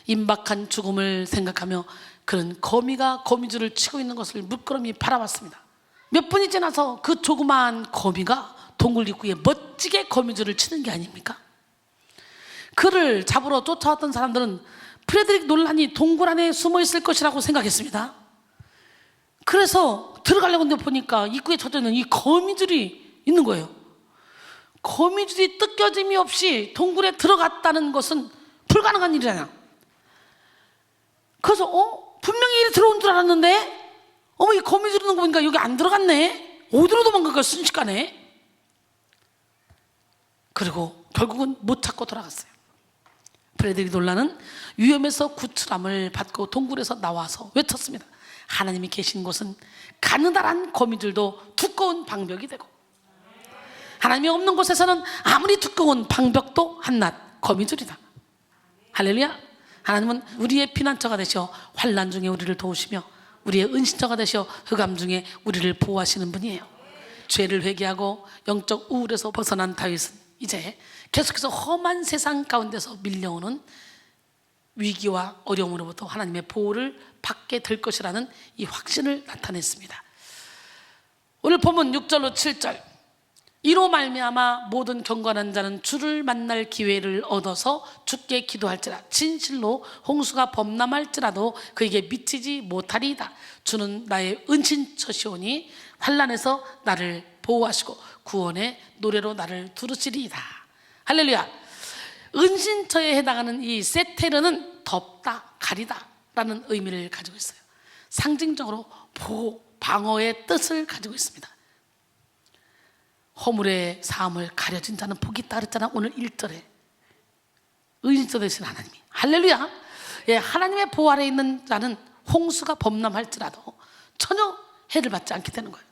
임박한 죽음을 생각하며 그는 거미가 거미줄을 치고 있는 것을 물끄러미 바라봤습니다. 몇 분이 지나서 그 조그마한 거미가 동굴 입구에 멋지게 거미줄을 치는 게 아닙니까? 그를 잡으러 쫓아왔던 사람들은 프레드릭 놀란이 동굴 안에 숨어 있을 것이라고 생각했습니다. 그래서 들어가려고 했는데 보니까 입구에 쳐져 있는 이 거미줄이 있는 거예요. 거미줄이 뜯겨짐이 없이 동굴에 들어갔다는 것은 불가능한 일이잖아요. 그래서 분명히 이리 들어온 줄 알았는데 이 거미줄 있는 거 보니까 여기 안 들어갔네. 어디로 도망갈까 순식간에. 그리고 결국은 못 찾고 돌아갔어요. 프레드릭 놀란은 위험에서 구출함을 받고 동굴에서 나와서 외쳤습니다. 하나님이 계신 곳은 가느다란 거미줄도 두꺼운 방벽이 되고, 하나님이 없는 곳에서는 아무리 두꺼운 방벽도 한낱 거미줄이다. 할렐루야. 하나님은 우리의 피난처가 되셔 환난 중에 우리를 도우시며 우리의 은신처가 되셔 흑암 중에 우리를 보호하시는 분이에요. 죄를 회개하고 영적 우울에서 벗어난 다윗은 이제 계속해서 험한 세상 가운데서 밀려오는 위기와 어려움으로부터 하나님의 보호를 받게 될 것이라는 이 확신을 나타냈습니다. 오늘 본문 6절로 7절, 이로 말미암아 모든 경건한 자는 주를 만날 기회를 얻어서 주께 기도할지라. 진실로 홍수가 범람할지라도 그에게 미치지 못하리이다. 주는 나의 은신처시오니 환난에서 나를 보호하시고 구원의 노래로 나를 두르시리이다. 할렐루야. 은신처에 해당하는 이 세테르는 덮다, 가리다 라는 의미를 가지고 있어요. 상징적으로 보호, 방어의 뜻을 가지고 있습니다. 허물의 사함을 가려진 자는 복이 있다 그랬잖아. 오늘 1절에 은신처 되신 하나님이, 할렐루야. 하나님의 보호 아래 있는 자는 홍수가 범람할지라도 전혀 해를 받지 않게 되는 거예요.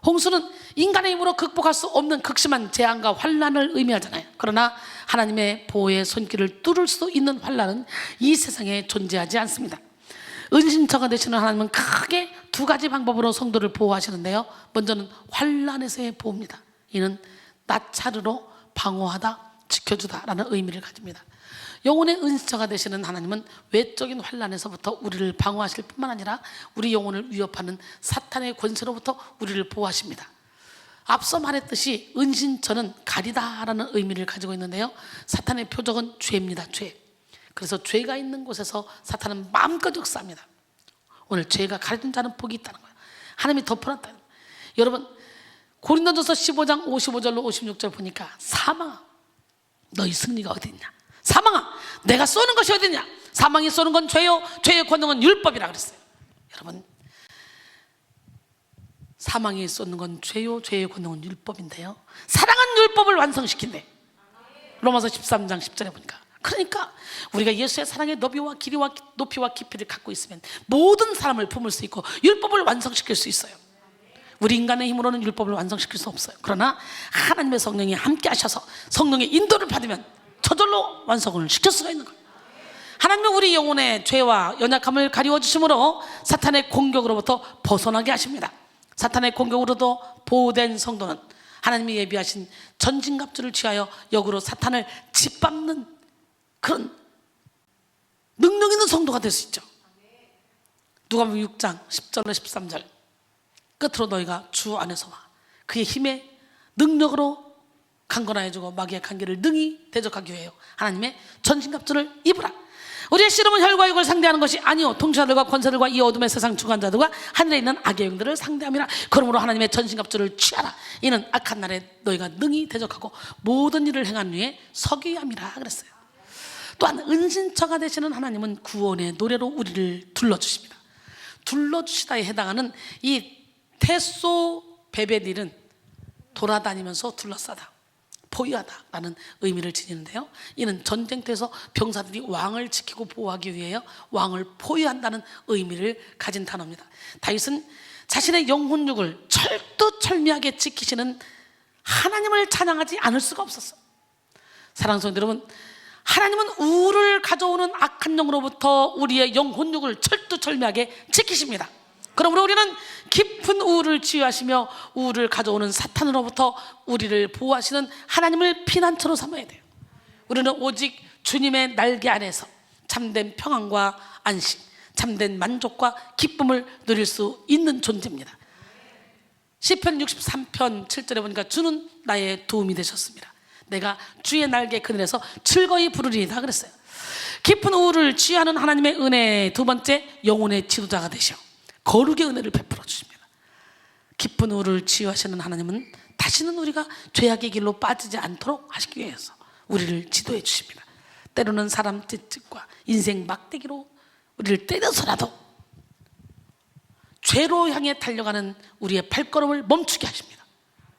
홍수는 인간의 힘으로 극복할 수 없는 극심한 재앙과 환난을 의미하잖아요. 그러나 하나님의 보호의 손길을 뚫을 수 있는 환난은 이 세상에 존재하지 않습니다. 은신처가 되시는 하나님은 크게 두 가지 방법으로 성도를 보호하시는데요, 먼저는 환난에서의 보호입니다. 이는 나차르로 방어하다, 지켜주다라는 의미를 가집니다. 영혼의 은신처가 되시는 하나님은 외적인 환난에서부터 우리를 방어하실 뿐만 아니라 우리 영혼을 위협하는 사탄의 권세로부터 우리를 보호하십니다. 앞서 말했듯이 은신처는 가리다라는 의미를 가지고 있는데요, 사탄의 표적은 죄입니다. 죄. 그래서 죄가 있는 곳에서 사탄은 마음껏 역사합니다. 오늘 죄가 가려진 자는 복이 있다는 거예요. 하나님이 덮어놨다는 거예요. 여러분, 고린도전서 15장 55절로 56절 보니까 사망아 너희 승리가 어디 있냐, 사망아 내가 쏘는 것이 어디 있냐, 사망이 쏘는 건 죄요 죄의 권능은 율법이라 그랬어요. 여러분, 사망이 쏘는 건 죄요 죄의 권능은 율법인데요, 사랑은 율법을 완성시킨대. 로마서 13장 10절에 보니까. 그러니까 우리가 예수의 사랑의 너비와 길이와 높이와 깊이를 갖고 있으면 모든 사람을 품을 수 있고 율법을 완성시킬 수 있어요. 우리 인간의 힘으로는 율법을 완성시킬 수 없어요. 그러나 하나님의 성령이 함께 하셔서 성령의 인도를 받으면 저절로 완성을 시킬 수가 있는 거예요. 하나님은 우리 영혼의 죄와 연약함을 가리워 주심으로 사탄의 공격으로부터 벗어나게 하십니다. 사탄의 공격으로도 보호된 성도는 하나님이 예비하신 전진갑주를 취하여 역으로 사탄을 짓밟는 그런 능력 있는 성도가 될 수 있죠. 누가복음 6장 10절로 13절 끝으로 너희가 주 안에서와 그의 힘에 능력으로 강건하여지고 마귀의 관계를 능히 대적하기 위하여 하나님의 전신갑주를 입으라. 우리의 씨름은 혈과 육을 상대하는 것이 아니요 통치자들과 권세들과 이 어둠의 세상 주관자들과 하늘에 있는 악의 영들을 상대함이라. 그러므로 하나님의 전신갑주를 취하라. 이는 악한 날에 너희가 능히 대적하고 모든 일을 행한 후에 서기 함이라 그랬어요. 또한 은신처가 되시는 하나님은 구원의 노래로 우리를 둘러주십니다. 둘러주시다에 해당하는 이 테소 베베딜은 돌아다니면서 둘러싸다, 포위하다라는 의미를 지니는데요, 이는 전쟁터에서 병사들이 왕을 지키고 보호하기 위해 왕을 포위한다는 의미를 가진 단어입니다. 다윗은 자신의 영혼육을 철두철미하게 지키시는 하나님을 찬양하지 않을 수가 없었어요. 사랑하는 성도 여러분, 하나님은 우를 가져오는 악한 영으로부터 우리의 영혼육을 철두철미하게 지키십니다. 그러므로 우리는 깊은 우울을 치유하시며 우울을 가져오는 사탄으로부터 우리를 보호하시는 하나님을 피난처로 삼아야 돼요. 우리는 오직 주님의 날개 안에서 참된 평안과 안식, 참된 만족과 기쁨을 누릴 수 있는 존재입니다. 시편 63편 7절에 보니까 주는 나의 도움이 되셨습니다. 내가 주의 날개 그늘에서 즐거이 부르리이다 그랬어요. 깊은 우울을 치유하는 하나님의 은혜, 두 번째, 영혼의 지도자가 되셔 거룩의 은혜를 베풀어 주십니다. 깊은 우울을 치유하시는 하나님은 다시는 우리가 죄악의 길로 빠지지 않도록 하시기 위해서 우리를 지도해 주십니다. 때로는 사람 찌찌과 인생 막대기로 우리를 때려서라도 죄로 향해 달려가는 우리의 발걸음을 멈추게 하십니다.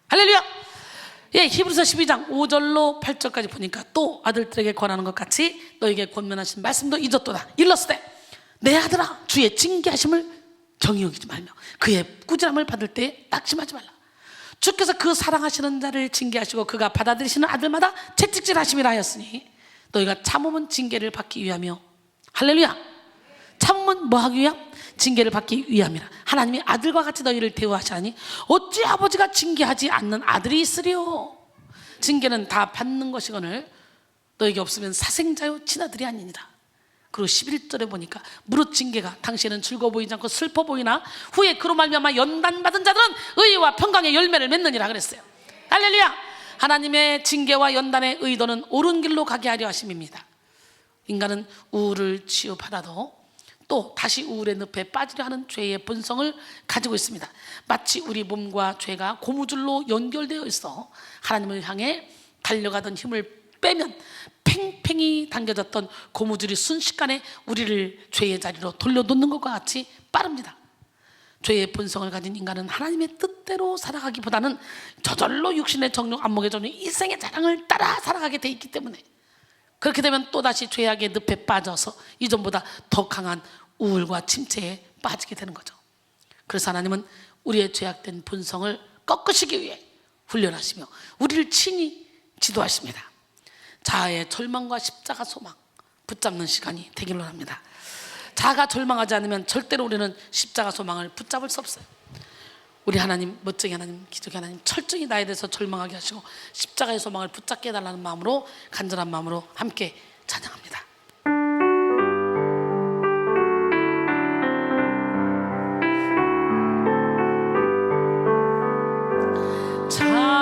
할렐루야! 예, 히브리서 12장 5절로 8절까지 보니까 또 아들들에게 권하는 것 같이 너에게 권면하신 말씀도 잊었도다. 일렀으되 내 아들아 주의 징계하심을 정의 여기지 말며 그의 꾸지람을 받을 때 낙심하지 말라. 주께서 그 사랑하시는 자를 징계하시고 그가 받아들이시는 아들마다 채찍질 하심이라 하였으니 너희가 참으면 징계를 받기 위하며, 할렐루야, 참으면 뭐 하기 위함? 징계를 받기 위함이라. 하나님이 아들과 같이 너희를 대우하시니 어찌 아버지가 징계하지 않는 아들이 있으리요. 징계는 다 받는 것이거늘 너에게 없으면 사생자요 친아들이 아니니라. 그리고 11절에 보니까 무릇 징계가 당시에는 즐거워 보이지 않고 슬퍼 보이나 후에 그로 말미암아 연단받은 자들은 의와 평강의 열매를 맺느니라 그랬어요. 할렐루야! 하나님의 징계와 연단의 의도는 옳은 길로 가게 하려 하심입니다. 인간은 우울을 치유받아도 또 다시 우울의 늪에 빠지려 하는 죄의 본성을 가지고 있습니다. 마치 우리 몸과 죄가 고무줄로 연결되어 있어 하나님을 향해 달려가던 힘을 빼면 팽팽히 당겨졌던 고무줄이 순식간에 우리를 죄의 자리로 돌려놓는 것과 같이 빠릅니다. 죄의 본성을 가진 인간은 하나님의 뜻대로 살아가기보다는 저절로 육신의 정욕, 안목의 정욕, 일생의 자랑을 따라 살아가게 돼 있기 때문에 그렇게 되면 또다시 죄악의 늪에 빠져서 이전보다 더 강한 우울과 침체에 빠지게 되는 거죠. 그래서 하나님은 우리의 죄악된 본성을 꺾으시기 위해 훈련하시며 우리를 친히 지도하십니다. 자아의 절망과 십자가 소망 붙잡는 시간이 되기를 합니다. 자아가 절망하지 않으면 절대로 우리는 십자가 소망을 붙잡을 수 없어요. 우리 하나님, 멋쟁이 하나님, 기적의 하나님, 철저히 나에 대해서 절망하게 하시고 십자가의 소망을 붙잡게 해달라는 마음으로, 간절한 마음으로 함께 찬양합니다. 자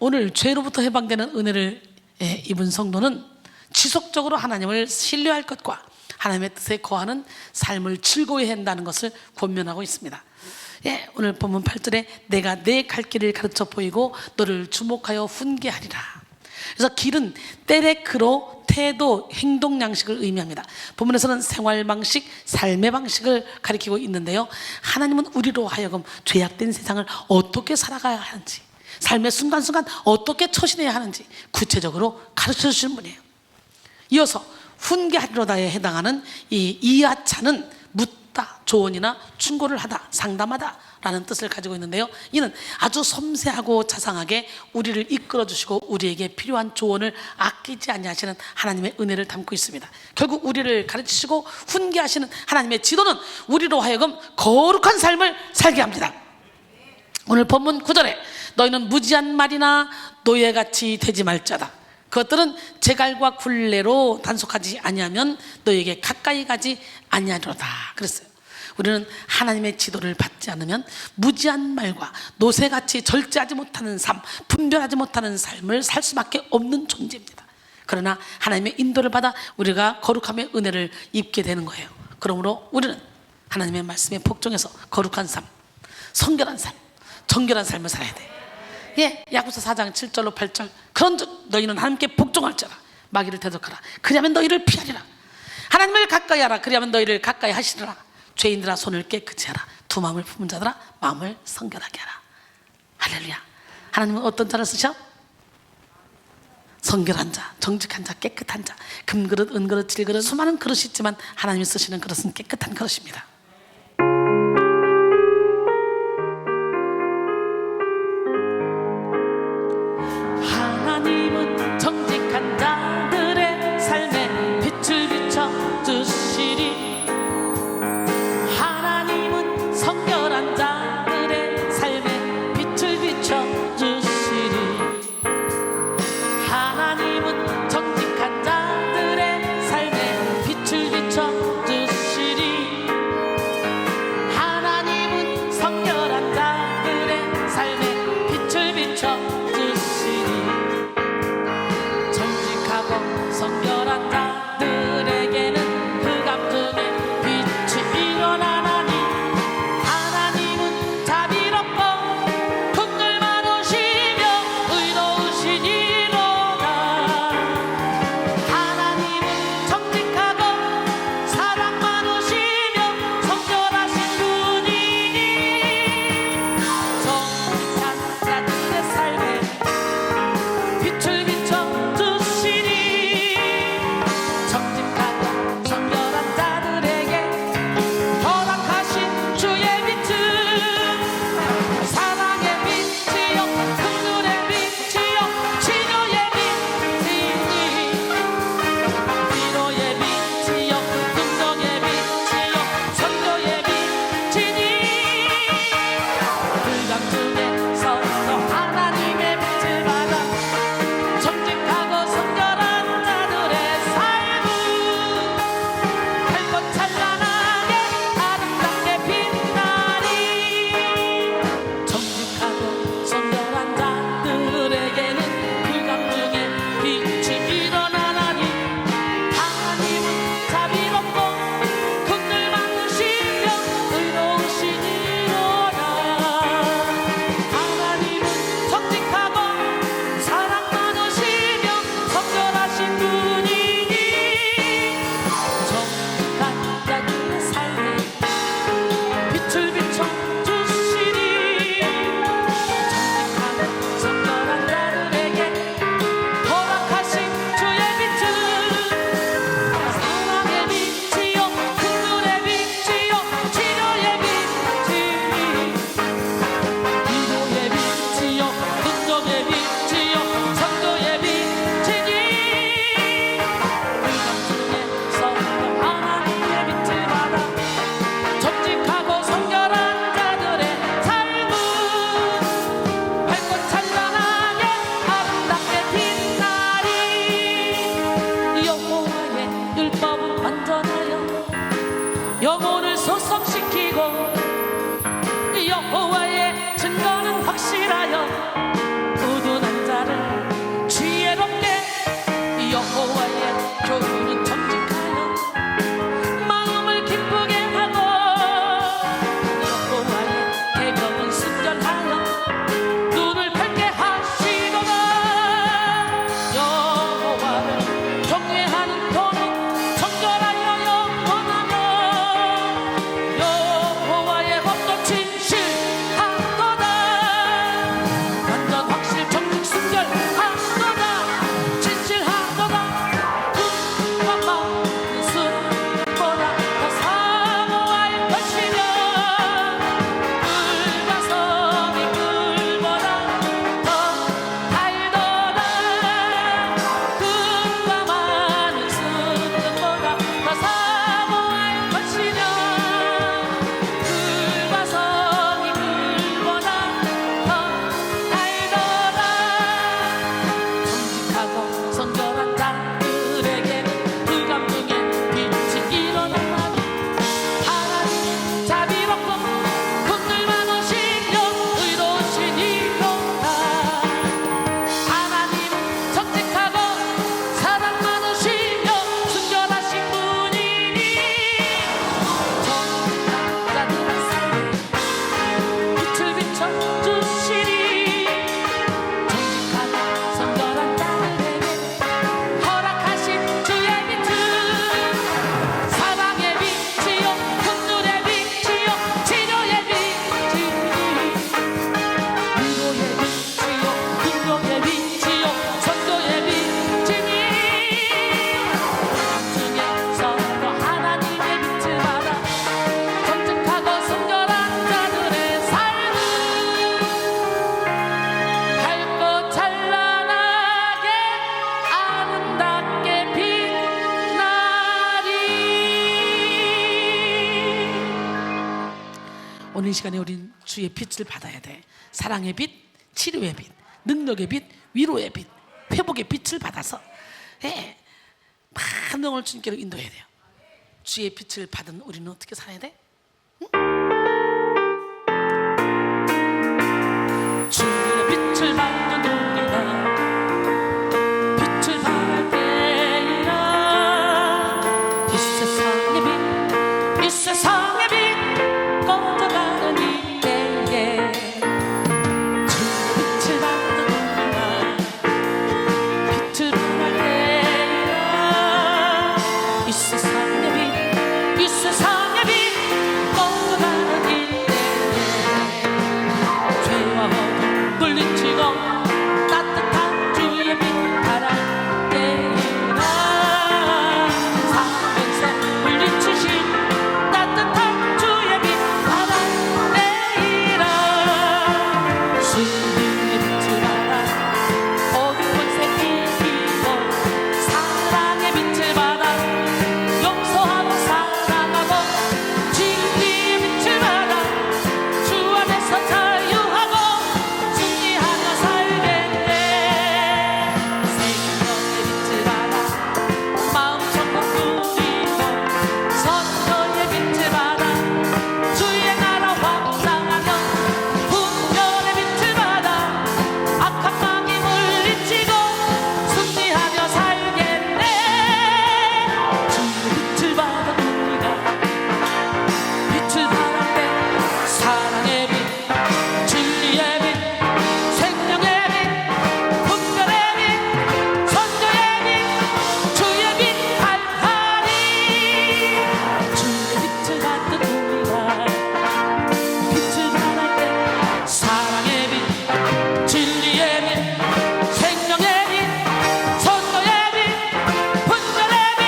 오늘 죄로부터 해방되는 은혜를 입은 성도는 지속적으로 하나님을 신뢰할 것과 하나님의 뜻에 거하는 삶을 즐거워해야 한다는 것을 권면하고 있습니다. 오늘 본문 8절에 내가 내 갈 길을 가르쳐 보이고 너를 주목하여 훈계하리라. 그래서 길은 때레크로 태도, 행동 양식을 의미합니다. 본문에서는 생활 방식, 삶의 방식을 가리키고 있는데요, 하나님은 우리로 하여금 죄악된 세상을 어떻게 살아가야 하는지, 삶의 순간순간 어떻게 처신해야 하는지 구체적으로 가르쳐 주시는 분이에요. 이어서 훈계하리로다에 해당하는 이 이하차는 묻다, 조언이나 충고를 하다, 상담하다 라는 뜻을 가지고 있는데요, 이는 아주 섬세하고 자상하게 우리를 이끌어 주시고 우리에게 필요한 조언을 아끼지 아니하시는 하나님의 은혜를 담고 있습니다. 결국 우리를 가르치시고 훈계하시는 하나님의 지도는 우리로 하여금 거룩한 삶을 살게 합니다. 오늘 본문 9절에 너희는 무지한 말이나 노예같이 되지 말자다. 그것들은 제갈과 굴레로 단속하지 아니하면 너희에게 가까이 가지 아니하리로다 그랬어요. 우리는 하나님의 지도를 받지 않으면 무지한 말과 노새같이 절제하지 못하는 삶, 분별하지 못하는 삶을 살 수밖에 없는 존재입니다. 그러나 하나님의 인도를 받아 우리가 거룩함의 은혜를 입게 되는 거예요. 그러므로 우리는 하나님의 말씀에 복종해서 거룩한 삶, 성결한 삶, 정결한 삶을 살아야 돼요. 야고보서 4장 7절로 8절 그런즉 너희는 하나님께 복종할지어다. 마귀를 대적하라. 그리하면 너희를 피하리라. 하나님을 가까이 하라. 그리하면 너희를 가까이 하시리라. 죄인들아 손을 깨끗이 하라. 두 마음을 품은 자들아 마음을 성결하게 하라. 할렐루야. 하나님은 어떤 자를 쓰셔? 성결한 자, 정직한 자, 깨끗한 자. 금그릇, 은그릇, 질그릇 수많은 그릇이 있지만 하나님이 쓰시는 그릇은 깨끗한 그릇입니다. 하나님은 정직한 자들의 삶에 빛을 비춰 주시리. 하나님은 성결한 자들의 삶에 빛을 비춰 주시리. 하나님은 정직한 자들의 삶에 빛을 비춰 주시리. 여호와의 교훈은 정직하여 마음을 기쁘게 하고 여호와의 계명은 순전하여 눈을 밝게 하시도다. 여호와를 경외하는 도는 정결하여 영원하며 여호와의 법도 진실하도다. 완전 확실 정직 순결하도다. 진실하도다. 눈과 마음은 숯보다 더 사모할 것이며 꿀과 성이 꿀보다 더 달도다. 눈과 마음은 숯보다 더 사모할 것이며 꿀과 성이 꿀보다 더 달도다. 정직하고 성결한 자들에게 그 감동의 빛이 일어나니 하나님 자비롭고 긍휼 많으시며 의로우시니로다. 하나님은 정직하고 사랑 많으시며 순결하신 분이니 정직한 자들의 삶에 빛을 비춰주시리. 정직하고 성결한 자들에게 허락하신 주의 빛은 사랑의 빛이요 긍휼의 빛이요 치료의 빛이니 위로의 빛이요 긍휼의 빛이요 선교의 빛이니 중에서도 하나님의 빛을 받아 정직하고 성결한 자들의 삶은 밝고 찬란하게 아름답게 빛나리. 오늘 이 시간에 우린 주의 빛을 받아야 돼. 사랑의 빛, 치료의 빛, 능력의 빛, 위로의 빛, 회복의 빛을 받아서 만능을 주님께로 인도해야 돼요. 주의 빛을 받은 우리는 어떻게 살아야 돼? 주의 빛을 받는 우리가 빛을 발할 때이라. 이 세상의 빛, 이 세상의 빛 꺼져가는 이때에 주의 빛을 받는 우리가 빛을 발할 때이라. 이 세상의 빛, 이 세상의 빛 꺼져가는 이때에 죄와 어둠 물리치고 따뜻한 주의 빛 바랄 때이라. 사면서 물리치신 따뜻한 주의 빛 바랄 때이라. 신비의 빛을 받아 어두운 새 이기고 사랑의 빛을 받아 용서하고 사랑하고 진리의 빛을 받아 주 안에서 자유하고 승리하며 살겠네. 생명의 빛을 받아 마음 천국 누리고 선교의 빛을 받아 주의 나라 확장하며 분별의 빛을 받아 악한 마귀 물리치고 승리하며 살겠네. 주의 빛을 받아 우리가 빛을 발할 때 사랑의 빛, 진리의 빛, 생명의 빛, 분별의 빛, 선교의 빛, 주의 빛 발하리. 주의 빛을 받는 우리가 빛을 발할 때 사랑의 빛, 진리의 빛, 생명의 빛, 선교의 빛, 분별의 빛,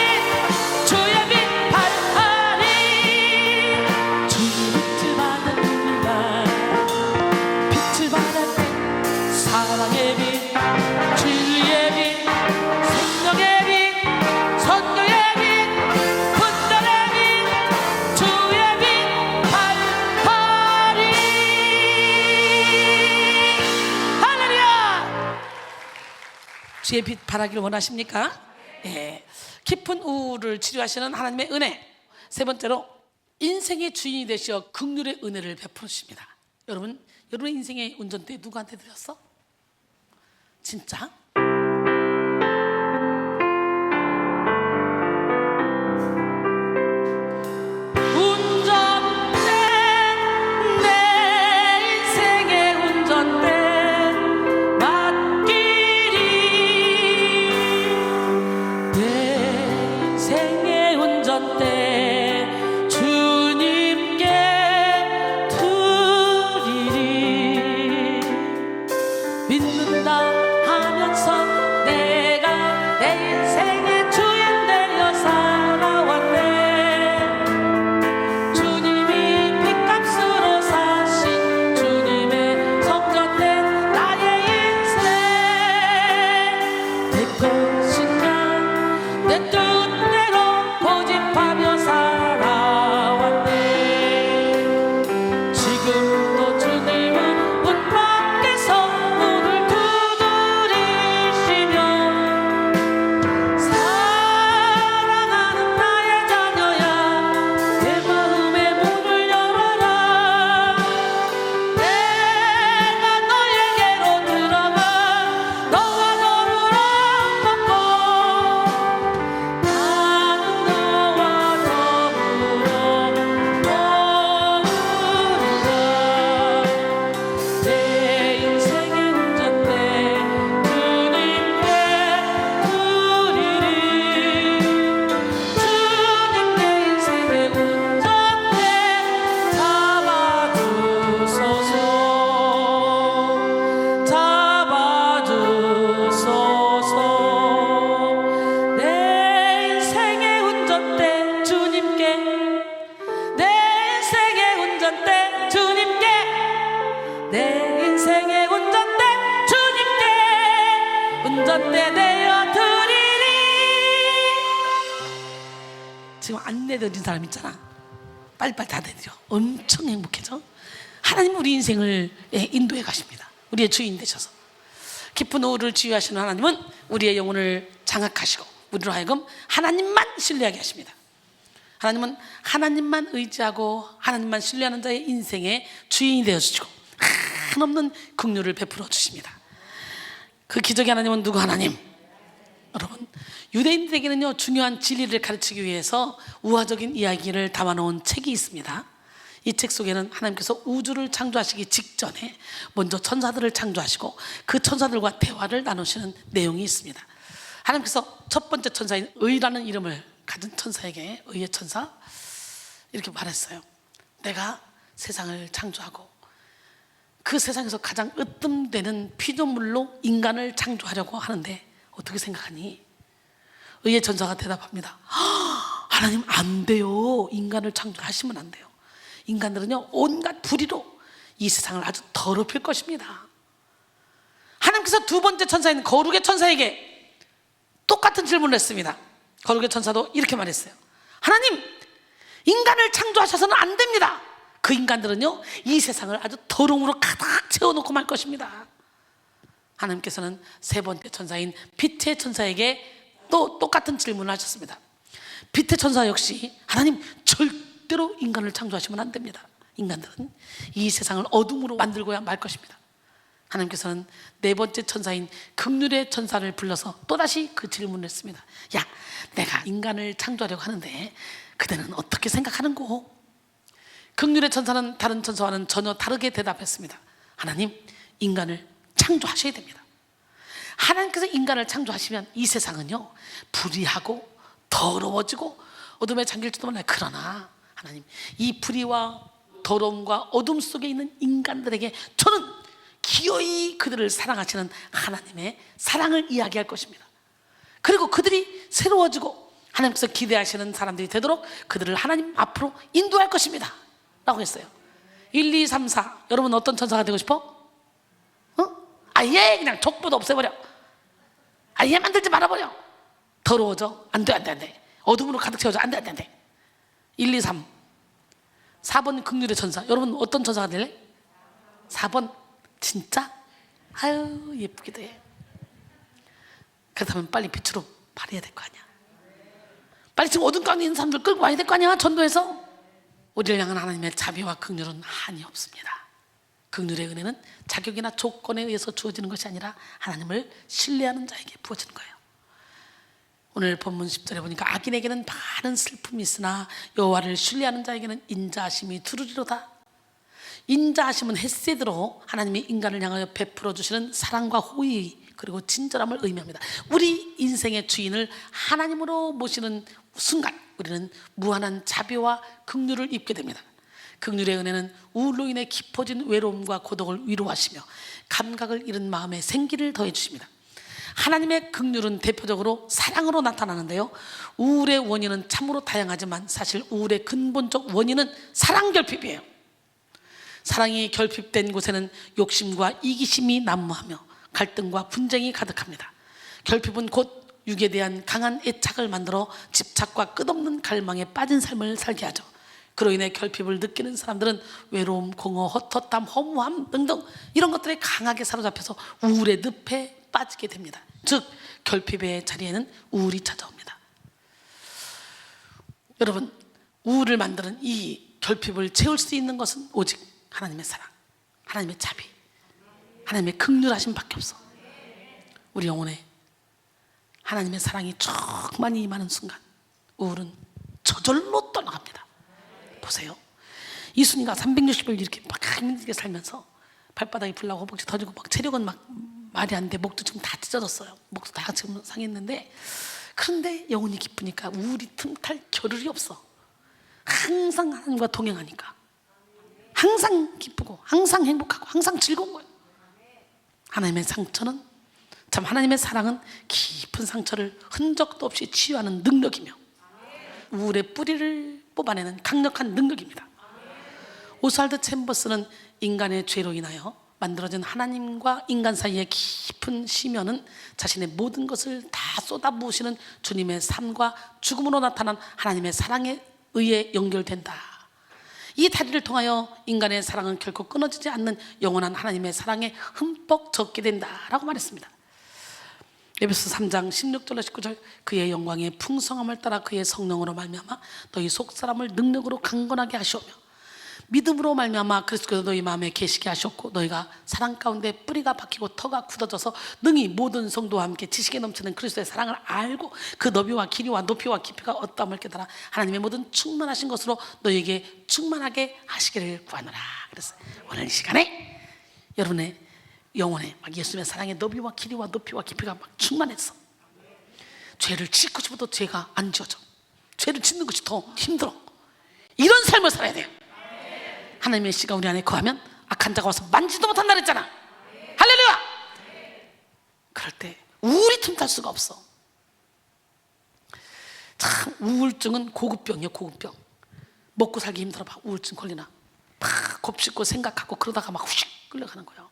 주의 빛 발하리. 주의 빛을 받는 우리가 빛을 발할 때 사랑의 빛, 진리의 빛, 생명의 빛, 선교의 빛, 분별의 빛, 주의 빛 발하리. 할렐루야. 주의 빛 발하기를 원하십니까? 깊은 우울을 치료하시는 하나님의 은혜. 세 번째로 인생의 주인이 되시어 긍휼의 은혜를 베푸십니다. 여러분, 여러분의 인생의 운전대 누구한테 드렸어? 진짜? 지금 안 내드린 사람 있잖아. 빨리빨리 다 내드려. 엄청 행복해져. 하나님 우리 인생을 인도해 가십니다. 우리의 주인 되셔서. 깊은 오후를 지휘하시는 하나님은 우리의 영혼을 장악하시고 우리로 하여금 하나님만 신뢰하게 하십니다. 하나님은 하나님만 의지하고 하나님만 신뢰하는 자의 인생의 주인이 되어주시고 한없는 긍휼을 베풀어 주십니다. 그 기적의 하나님은 누구 하나님? 여러분, 유대인들에게는요 중요한 진리를 가르치기 위해서 우화적인 이야기를 담아놓은 책이 있습니다. 이 책 속에는 하나님께서 우주를 창조하시기 직전에 먼저 천사들을 창조하시고 그 천사들과 대화를 나누시는 내용이 있습니다. 하나님께서 첫 번째 천사인 의라는 이름을 가진 천사에게, 의의 천사, 이렇게 말했어요. 내가 세상을 창조하고 그 세상에서 가장 으뜸되는 피조물로 인간을 창조하려고 하는데 어떻게 생각하니? 의의 천사가 대답합니다. 하나님, 안 돼요. 인간을 창조하시면 안 돼요. 인간들은요 온갖 불의로 이 세상을 아주 더럽힐 것입니다. 하나님께서 두 번째 천사인 거룩의 천사에게 똑같은 질문을 했습니다. 거룩의 천사도 이렇게 말했어요. 하나님, 인간을 창조하셔서는 안 됩니다. 그 인간들은요 이 세상을 아주 더러움으로 가득 채워놓고 말 것입니다. 하나님께서는 세 번째 천사인 빛의 천사에게 또 똑같은 질문을 하셨습니다. 빛의 천사 역시 하나님, 절대로 인간을 창조하시면 안 됩니다. 인간들은 이 세상을 어둠으로 만들고야 말 것입니다. 하나님께서는 네 번째 천사인 긍휼의 천사를 불러서 또다시 그 질문을 했습니다. 야, 내가 인간을 창조하려고 하는데 그대는 어떻게 생각하는고? 긍휼의 천사는 다른 천사와는 전혀 다르게 대답했습니다. 하나님, 인간을 창조하셔야 됩니다. 하나님께서 인간을 창조하시면 이 세상은요 불의하고 더러워지고 어둠에 잠길지도 몰라요. 그러나 하나님, 이 불의와 더러움과 어둠 속에 있는 인간들에게 저는 기어이 그들을 사랑하시는 하나님의 사랑을 이야기할 것입니다. 그리고 그들이 새로워지고 하나님께서 기대하시는 사람들이 되도록 그들을 하나님 앞으로 인도할 것입니다 라고 했어요. 1, 2, 3, 4 여러분 어떤 천사가 되고 싶어? 아예 그냥 족보도 없애버려. 아예 만들지 말아버려. 더러워져. 안 돼, 안 돼, 안 돼. 어둠으로 가득 채워져. 안 돼, 안 돼, 안 돼. 1, 2, 3 4번 긍휼의 천사. 여러분 어떤 천사가 될래? 4번. 진짜? 아유, 예쁘기도 해. 그렇다면 빨리 빛으로 발해야 될 거 아니야. 빨리 지금 어둠 가운데 있는 사람들 끌고 와야 될 거 아니야. 전도해서. 우리를 향한 하나님의 자비와 긍휼은 한이 없습니다. 긍휼의 은혜는 자격이나 조건에 의해서 주어지는 것이 아니라 하나님을 신뢰하는 자에게 부어지는 거예요. 오늘 본문 10절에 보니까 악인에게는 많은 슬픔이 있으나 여호와를 신뢰하는 자에게는 인자하심이 두루리로다. 인자하심은 헷세드로 하나님이 인간을 향하여 베풀어 주시는 사랑과 호의 그리고 친절함을 의미합니다. 우리 인생의 주인을 하나님으로 모시는 순간 우리는 무한한 자비와 긍휼을 입게 됩니다. 긍휼의 은혜는 우울로 인해 깊어진 외로움과 고독을 위로하시며 감각을 잃은 마음에 생기를 더해 주십니다. 하나님의 긍휼은 대표적으로 사랑으로 나타나는데요, 우울의 원인은 참으로 다양하지만 사실 우울의 근본적 원인은 사랑 결핍이에요. 사랑이 결핍된 곳에는 욕심과 이기심이 난무하며 갈등과 분쟁이 가득합니다. 결핍은 곧 육에 대한 강한 애착을 만들어 집착과 끝없는 갈망에 빠진 삶을 살게 하죠. 그로 인해 결핍을 느끼는 사람들은 외로움, 공허, 헛헛함, 허무함 등등 이런 것들에 강하게 사로잡혀서 우울의 늪에 빠지게 됩니다. 즉 결핍의 자리에는 우울이 찾아옵니다. 여러분, 우울을 만드는 이 결핍을 채울 수 있는 것은 오직 하나님의 사랑, 하나님의 자비, 하나님의 긍휼하심 밖에 없어. 우리 영혼에 하나님의 사랑이 충만히 임하는 순간 우울은 저절로 떠나갑니다. 보세요, 이순이가 360일 이렇게 막 힘들게 살면서 발바닥이 불나고 허벅지 터지고 막 체력은 막 말이 안 돼. 목도 지금 다 찢어졌어요. 목도 다 지금 상했는데, 그런데 영혼이 기쁘니까 우울이 틈탈 겨를이 없어. 항상 하나님과 동행하니까 항상 기쁘고 항상 행복하고 항상 즐거운 거예요. 하나님의 상처는 참, 하나님의 사랑은 깊은 상처를 흔적도 없이 치유하는 능력이며 우울의 뿌리를 뽑아내는 강력한 능력입니다. 오스왈드 챔버스는 인간의 죄로 인하여 만들어진 하나님과 인간 사이의 깊은 시면은 자신의 모든 것을 다 쏟아부으시는 주님의 삶과 죽음으로 나타난 하나님의 사랑에 의해 연결된다. 이 다리를 통하여 인간의 사랑은 결코 끊어지지 않는 영원한 하나님의 사랑에 흠뻑 젖게 된다라고 말했습니다. 에베소 3장 16절로 19절, 그의 영광의 풍성함을 따라 그의 성령으로 말미암아 너희 속사람을 능력으로 강건하게 하시오며 믿음으로 말미암아 그리스도께서 너희 마음에 계시게 하셨고 너희가 사랑 가운데 뿌리가 박히고 터가 굳어져서 능히 모든 성도와 함께 지식에 넘치는 그리스도의 사랑을 알고 그 너비와 길이와 높이와 깊이가 어떠함을 깨달아 하나님의 모든 충만하신 것으로 너희에게 충만하게 하시기를 구하노라 그랬어요. 오늘 이 시간에 여러분의 영혼에 막 예수님의 사랑의 너비와 길이와 높이와 깊이가 막 충만해서 죄를 짓고 싶어도 죄가 안 지어져, 죄를 짓는 것이 더 힘들어, 이런 삶을 살아야 돼요. 하나님의 씨가 우리 안에 거하면 악한 자가 와서 만지도 못한다 그랬잖아. 할렐루야. 그럴 때 우울이 틈탈 수가 없어. 참 우울증은 고급병이에요. 고급병. 먹고 살기 힘들어 봐. 우울증 걸리나 막 곱씹고 생각하고 그러다가 막 후식 끌려가는 거예요.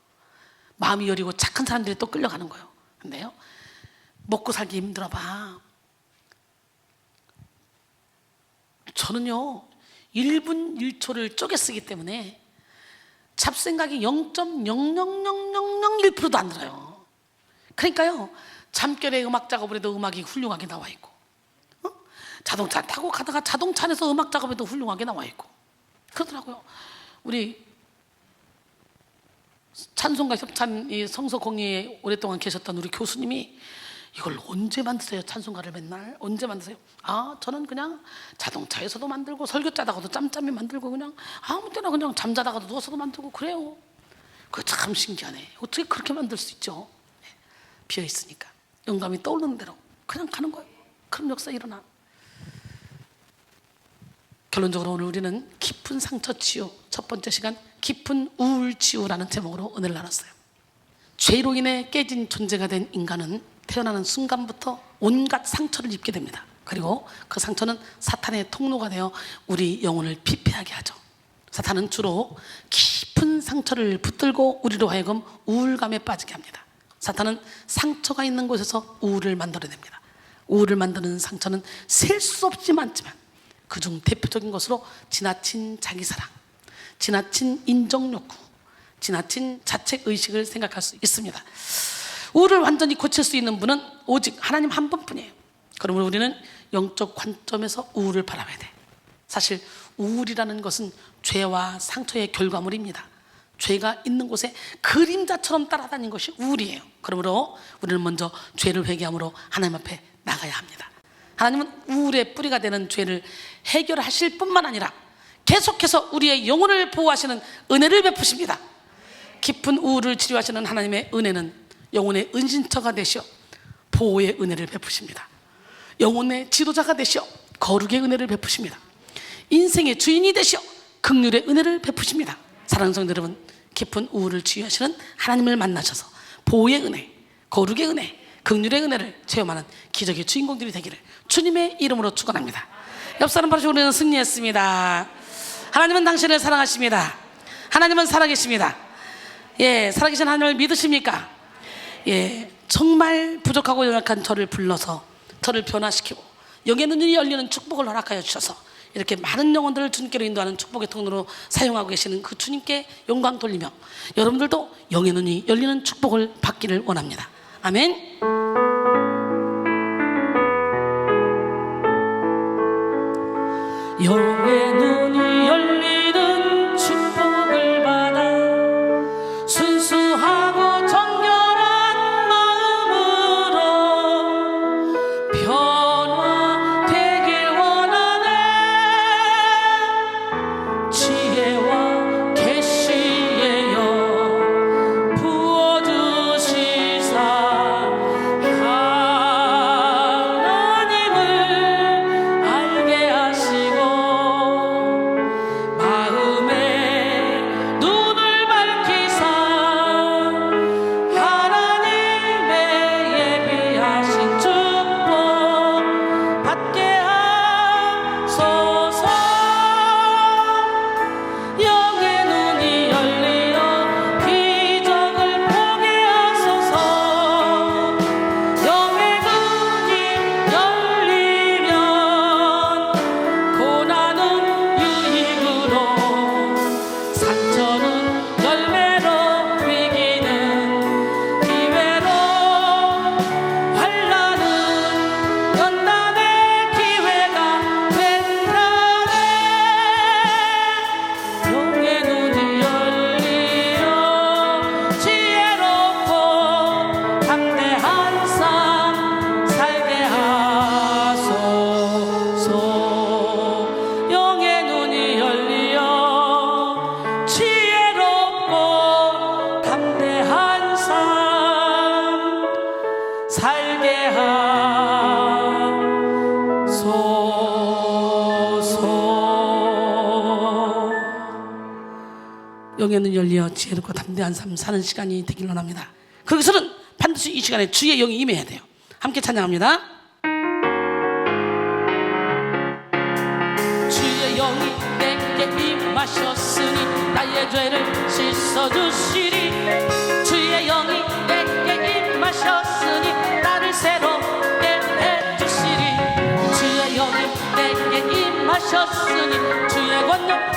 마음이 여리고 착한 사람들이 또 끌려가는 거예요. 근데요, 먹고 살기 힘들어 봐. 저는요 1분 1초를 쪼개 쓰기 때문에 잡생각이 0.00001%도 안 들어요. 그러니까요 잠결에 음악 작업을 해도 음악이 훌륭하게 나와 있고, 자동차 타고 가다가 자동차 안에서 음악 작업해도 훌륭하게 나와 있고 그러더라고요. 우리 찬송가 협찬 이 성서공예에 오랫동안 계셨던 우리 교수님이 이걸 언제 만드세요? 찬송가를 맨날 언제 만드세요? 아, 저는 그냥 자동차에서도 만들고 설교 짜다가도 짬짬이 만들고 그냥 아무 때나 그냥 잠자다가도 누워서도 만들고 그래요. 그거 참 신기하네. 어떻게 그렇게 만들 수 있죠? 비어있으니까 영감이 떠오르는 대로 그냥 가는 거예요. 그런 역사 일어나. 결론적으로 오늘 우리는 깊은 상처 치유, 첫 번째 시간 깊은 우울 치유라는 제목으로 오늘 나눴어요. 죄로 인해 깨진 존재가 된 인간은 태어나는 순간부터 온갖 상처를 입게 됩니다. 그리고 그 상처는 사탄의 통로가 되어 우리 영혼을 피폐하게 하죠. 사탄은 주로 깊은 상처를 붙들고 우리로 하여금 우울감에 빠지게 합니다. 사탄은 상처가 있는 곳에서 우울을 만들어냅니다. 우울을 만드는 상처는 셀 수 없이 많지만 그중 대표적인 것으로 지나친 자기사랑, 지나친 인정욕구, 지나친 자책의식을 생각할 수 있습니다. 우울을 완전히 고칠 수 있는 분은 오직 하나님 한 분뿐이에요. 그러므로 우리는 영적 관점에서 우울을 바라봐야 돼. 사실 우울이라는 것은 죄와 상처의 결과물입니다. 죄가 있는 곳에 그림자처럼 따라다니는 것이 우울이에요. 그러므로 우리는 먼저 죄를 회개함으로 하나님 앞에 나가야 합니다. 하나님은 우울의 뿌리가 되는 죄를 해결하실 뿐만 아니라 계속해서 우리의 영혼을 보호하시는 은혜를 베푸십니다. 깊은 우울을 치료하시는 하나님의 은혜는 영혼의 은신처가 되시어 보호의 은혜를 베푸십니다. 영혼의 지도자가 되시어 거룩의 은혜를 베푸십니다. 인생의 주인이 되시어 긍휼의 은혜를 베푸십니다. 사랑하는 성도 여러분, 깊은 우울을 치유하시는 하나님을 만나셔서 보호의 은혜, 거룩의 은혜, 긍휼의 은혜를 체험하는 기적의 주인공들이 되기를 주님의 이름으로 축원합니다. 옆 사람 바로 우리는 승리했습니다. 하나님은 당신을 사랑하십니다. 하나님은 살아계십니다. 예, 살아계신 하나님을 믿으십니까? 예, 정말 부족하고 연약한 저를 불러서 저를 변화시키고 영의 눈이 열리는 축복을 허락하여 주셔서 이렇게 많은 영혼들을 주님께로 인도하는 축복의 통로로 사용하고 계시는 그 주님께 영광 돌리며 여러분들도 영의 눈이 열리는 축복을 받기를 원합니다. 아멘. 영의 눈이 열리는 축복을 받아 순수하고 정결한 마음으로 변화되길 원하네. 지혜와 계시의 영 부어주시사 하나님을 알게 하시고 영의 눈이 열려 지혜롭고 담대한 삶 사는 시간이 되길 원합니다. 거기서는 반드시 이 시간에 주의 영이 임해야 돼요. 함께 찬양합니다. 주의 영이 내게 임하셨으니 나의 죄를 씻어주시리. 주의 영이 내게 임하셨으니 나를 새롭게 해주시리. 주의 영이 내게 임하셨으니 주의 권능